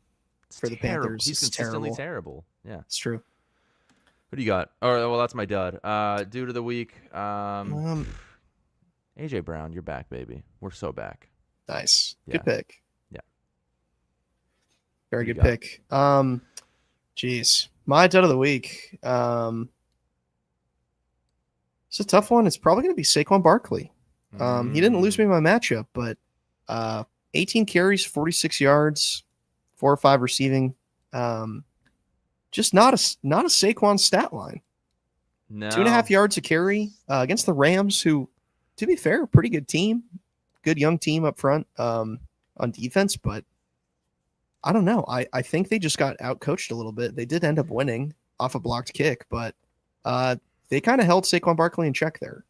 It's For the terrible. Panthers, He's it's consistently terrible. terrible. Yeah. It's true. Who do you got? Oh, well, that's my dud. Dude of the week. AJ Brown, you're back, baby. We're so back. Nice. Yeah. Good pick. Yeah. Very Who you good got? pick. Geez. My dud of the week. It's a tough one. It's probably going to be Saquon Barkley. He didn't lose me my matchup, but 18 carries, 46 yards, 4 or 5 receiving. Just not a Saquon stat line. No. 2.5 yards a carry against the Rams, who, to be fair, pretty good team, good young team up front on defense. But I don't know. I think they just got outcoached a little bit. They did end up winning off a blocked kick, but they kind of held Saquon Barkley in check there.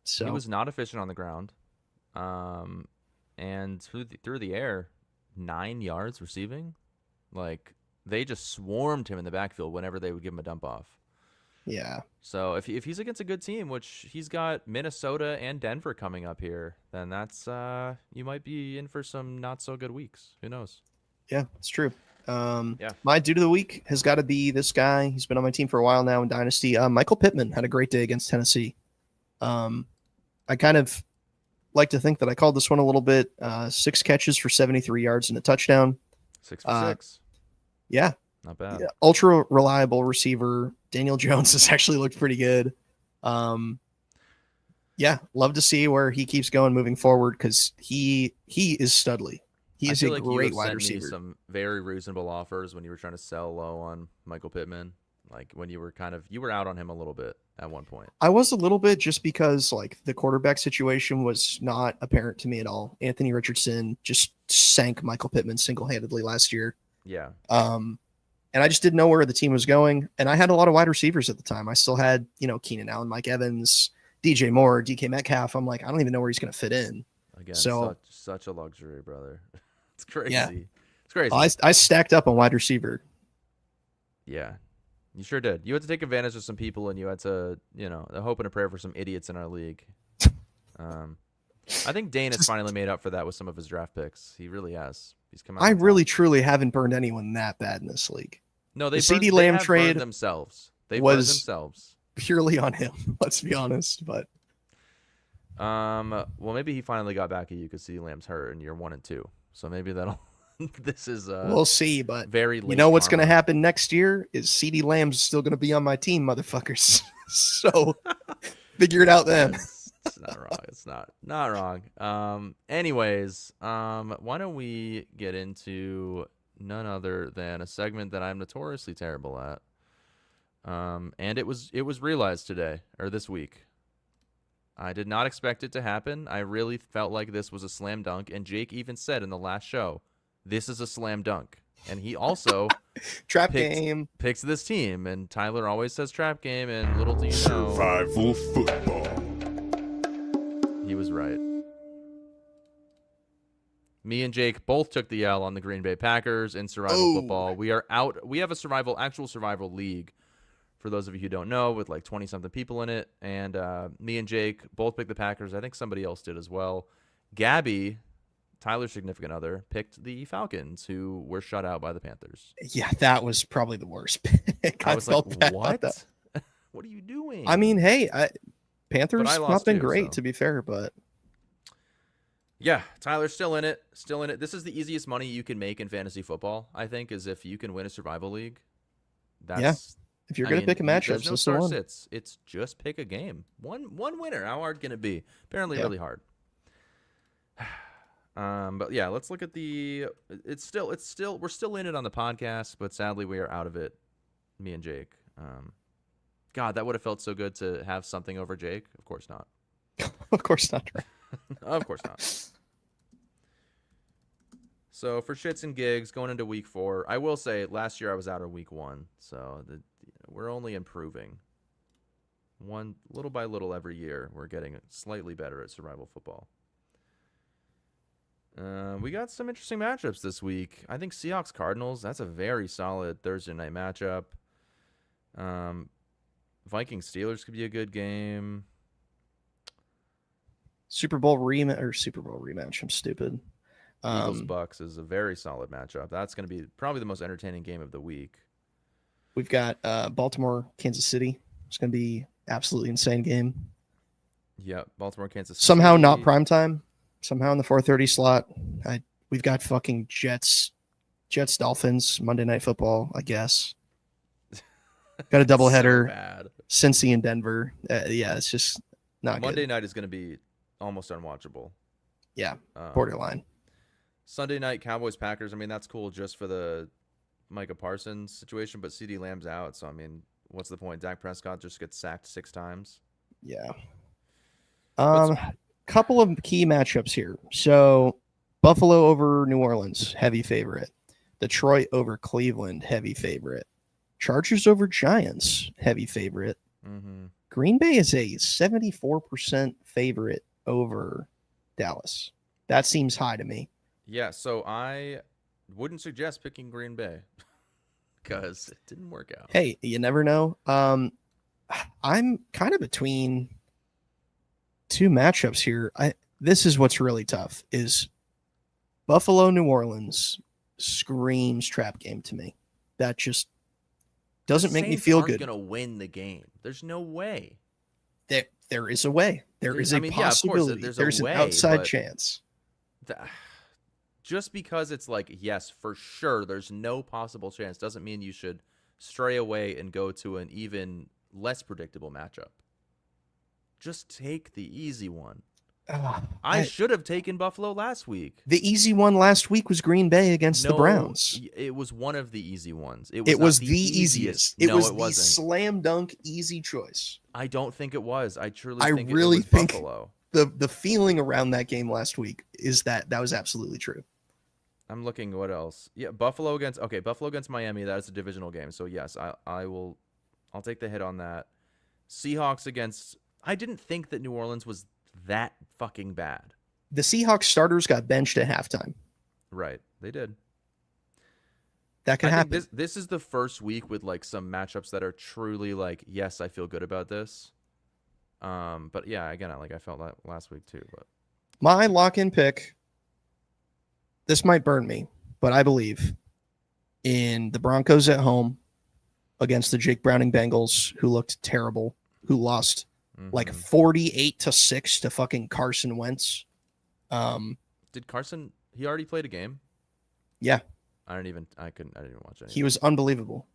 So He was not efficient on the ground. And through the air, 9 yards receiving. Like, they just swarmed him in the backfield whenever they would give him a dump off. yeah, So if he's against a good team, which he's got Minnesota and Denver coming up here, then that's you might be in for some not so good weeks. Who knows? yeah, it's true. Yeah. My dude of the week has got to be this guy. He's been on my team for a while now in Dynasty. Michael Pittman had a great day against Tennessee. I kind of like to think that I called this one a little bit. 6 catches for 73 yards and a touchdown. 6 for 6. Yeah, Not bad. yeah, ultra reliable receiver. Daniel Jones has actually looked pretty good. Yeah, Yeah, love to see where he keeps going moving forward because he is studly. He is I a feel like you great have wide sent me receiver. some very reasonable offers when you were trying to sell low on Michael Pittman. Like when you were out on him a little bit at one point. I was a little bit just because like the quarterback situation was not apparent to me at all. Anthony Richardson just sank Michael Pittman single-handedly last year. Yeah. And I just didn't know where the team was going. And I had a lot of wide receivers at the time. I still had, Keenan Allen, Mike Evans, DJ Moore, DK Metcalf. I'm like, I don't even know where he's going to fit in. Again, so such a luxury, brother. It's crazy. Yeah. It's crazy. I stacked up on wide receiver. Yeah, you sure did. You had to take advantage of some people, and you had to, a hope and a prayer for some idiots in our league. I think Dane has finally made up for that with some of his draft picks. He really has. He's come out. I really, truly haven't burned anyone that bad in this league. No, the CD Lamb trade themselves. They was burned themselves purely on him. Let's be honest, but well, maybe he finally got back at you because CD Lamb's hurt, and you're 1 and 2. So maybe that'll. This is we'll see, but very late what's going to karma. happen next year is CD Lamb's still going to be on my team, motherfuckers. So figure it out then. It's not wrong. It's not wrong. Anyways, why don't we get into none other than a segment that I'm notoriously terrible at. And it was realized today or this week. I did not expect it to happen. I really felt like this was a slam dunk, and Jake even said in the last show, this is a slam dunk. And he also picks this team, and Tyler always says trap game, and little do you know, survival football. He was right. Me and Jake both took the L on the Green Bay Packers in survival football. We are out. We have a actual survival league, for those of you who don't know, with like 20-something people in it. And me and Jake both picked the Packers. I think somebody else did as well. Gabby, Tyler's significant other, picked the Falcons, who were shut out by the Panthers. Yeah, that was probably the worst pick. I was like, what? What are you doing? I mean, hey, Panthers not been too, great, so. to be fair, but yeah, Tyler's still in it. This is the easiest money you can make in fantasy football, I think, is if you can win a survival league. That's if you're going to pick a matchup, there's no star sits. It's just pick a game. One winner. How hard can it be? Apparently really hard. But yeah, let's look at the. We're still in it on the podcast, but sadly we are out of it. Me and Jake. God, that would have felt so good to have something over Jake. Of course not. Of course not. Of course not. So for shits and gigs, going into week 4, I will say last year I was out of week 1, so we're only improving. One little by little every year, we're getting slightly better at survival football. We got some interesting matchups this week. I think Seahawks Cardinals, that's a very solid Thursday night matchup. Vikings Steelers could be a good game. Super Bowl rematch. I'm stupid. Eagles Bucks is a very solid matchup. That's going to be probably the most entertaining game of the week. We've got Baltimore, Kansas City. It's going to be absolutely insane game. Yeah, Baltimore, Kansas City. Somehow not primetime. Somehow in the 4:30 slot. We've got fucking Jets, Dolphins, Monday Night Football, I guess. Got a doubleheader. So bad. Cincy and Denver. Yeah, it's just not good. Monday night is going to be almost unwatchable. Yeah, borderline. Sunday night, Cowboys, Packers. I mean, that's cool just for the Micah Parsons situation, but CD Lamb's out. So, I mean, what's the point? Dak Prescott just gets sacked 6 times. Yeah. Couple of key matchups here. So, Buffalo over New Orleans, heavy favorite. Detroit over Cleveland, heavy favorite. Chargers over Giants, heavy favorite. Mm-hmm. Green Bay is a 74% favorite over Dallas. That seems high to me. Yeah, so I wouldn't suggest picking Green Bay because it didn't work out. Hey, you never know. I'm kind of between two matchups here. This is what's really tough is Buffalo, New Orleans screams trap game to me. That just doesn't make me feel good. Going to win the game. There's no way. There is a way. There is a possibility. Yeah, there's an outside chance. Just because it's like, yes, for sure, there's no possible chance doesn't mean you should stray away and go to an even less predictable matchup. Just take the easy one. I should have taken Buffalo last week. The easy one last week was Green Bay against the Browns. It was one of the easy ones. It was not the easiest. It no, was it the wasn't. slam dunk easy choice. I don't think it was. I truly I think really it was think Buffalo. The feeling around that game last week is that was absolutely true. I'm looking what else. Yeah, Buffalo against Miami. That is a divisional game. So yes, I'll take the hit on that. Seahawks against. I didn't think that New Orleans was that fucking bad. The Seahawks starters got benched at halftime. Right, they did. That can happen. This is the first week with like some matchups that are truly like, yes, I feel good about this. But yeah, again, I felt that last week too. But my lock-in pick. This might burn me, but I believe in the Broncos at home against the Jake Browning Bengals, who looked terrible, who lost like 48-6 to fucking Carson Wentz. Did Carson? He already played a game. Yeah, I didn't even watch it. He was unbelievable.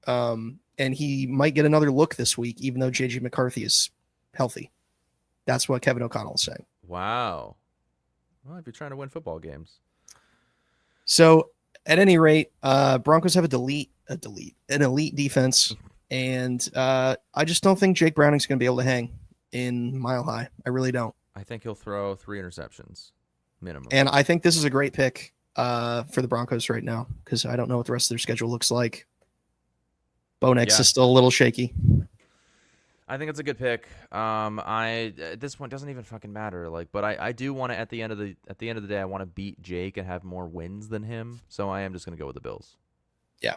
And he might get another look this week, even though JJ McCarthy is healthy. That's what Kevin O'Connell is saying. Wow. Well, if you're trying to win football games. So at any rate, Broncos have an elite defense. And I just don't think Jake Browning's going to be able to hang in Mile High. I really don't. I think he'll throw 3 interceptions minimum. And I think this is a great pick for the Broncos right now because I don't know what the rest of their schedule looks like. Bo Nix is still a little shaky. I think it's a good pick. At this point, doesn't even fucking matter. But I do want to at the end of the day, I want to beat Jake and have more wins than him. So I am just going to go with the Bills. Yeah,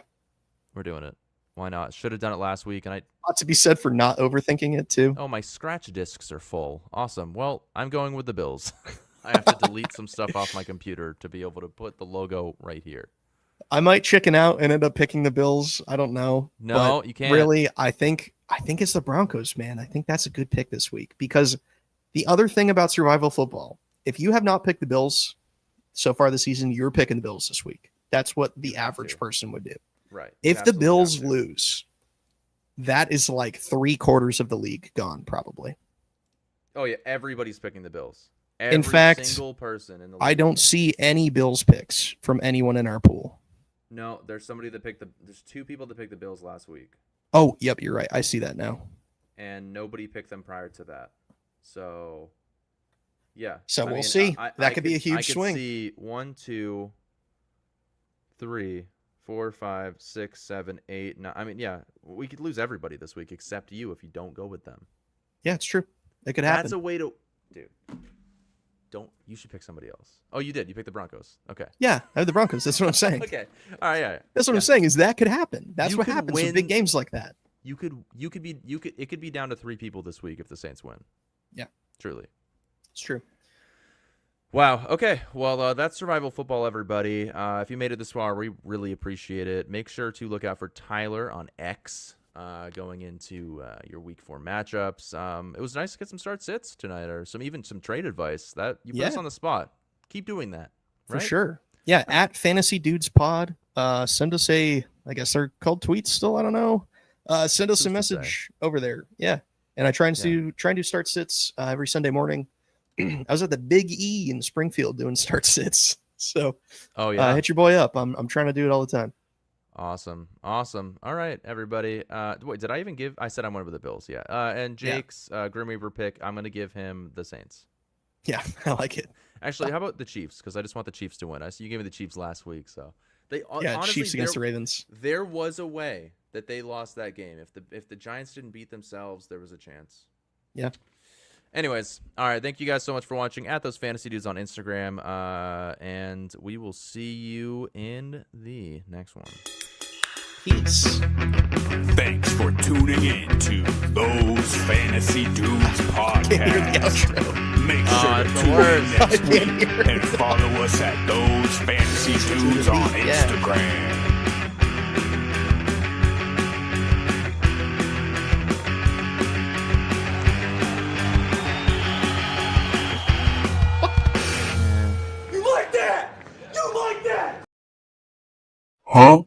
we're doing it. Why not? Should have done it last week, and I. Ought to be said for not overthinking it too. Oh, my scratch discs are full. Awesome. Well, I'm going with the Bills. I have to delete some stuff off my computer to be able to put the logo right here. I might chicken out and end up picking the Bills. I don't know. No, but you can't. Really, I think it's the Broncos, man. I think that's a good pick this week because the other thing about survival football, if you have not picked the Bills so far this season, you're picking the Bills this week. That's what the average person would do. Right. If the Bills lose, that is like 3/4 of the league gone, probably. Oh yeah, everybody's picking the Bills. In fact, single person in the league. I don't see any Bills picks from anyone in our pool. No, there's 2 people that picked the Bills last week. Oh, yep, you're right. I see that now. And nobody picked them prior to that. So, yeah. So we'll see. That could be a huge swing. I could see 1, 2, 3, 4, 5, 6, 7, 8, 9. I mean, yeah, we could lose everybody this week except you if you don't go with them. Yeah, it's true. It could happen. That's a way to, dude. You should pick somebody else. Oh, you did. You picked the Broncos. Okay. Yeah, I have the Broncos. That's what I'm saying. Okay. All right. Yeah. That's what I'm saying. Is that could happen. That's what happens with big games like that. It could be down to 3 people this week if the Saints win. Yeah. Truly. It's true. Wow. Okay. Well, that's survival football, everybody. If you made it this far, we really appreciate it. Make sure to look out for Tyler on X going into your week 4 matchups. It was nice to get some start sits tonight or some trade advice. That you put us on the spot. Keep doing that. Right? For sure. Yeah. At Fantasy Dudes Pod. Send us I guess they're called tweets still. I don't know. Send us a message over there. Yeah. And I try and do start sits every Sunday morning. I was at the Big E in Springfield doing start sits. So hit your boy up. I'm trying to do it all the time. Awesome. All right, everybody. Wait, did I even give? I said I went with the Bills. Yeah. And Jake's Grim Reaper pick, I'm going to give him the Saints. Yeah, I like it. Actually, how about the Chiefs? Because I just want the Chiefs to win. I see you gave me the Chiefs last week, so honestly, Chiefs against the Ravens. There was a way that they lost that game. If the Giants didn't beat themselves, there was a chance. Yeah. Anyways, all right. Thank you guys so much for watching at those Fantasy Dudes on Instagram, and we will see you in the next one. Peace. Thanks for tuning in to Those Fantasy Dudes podcast. Make sure to tune in next week and follow us at Those Fantasy Dudes on Instagram. You like that? You like that? Huh?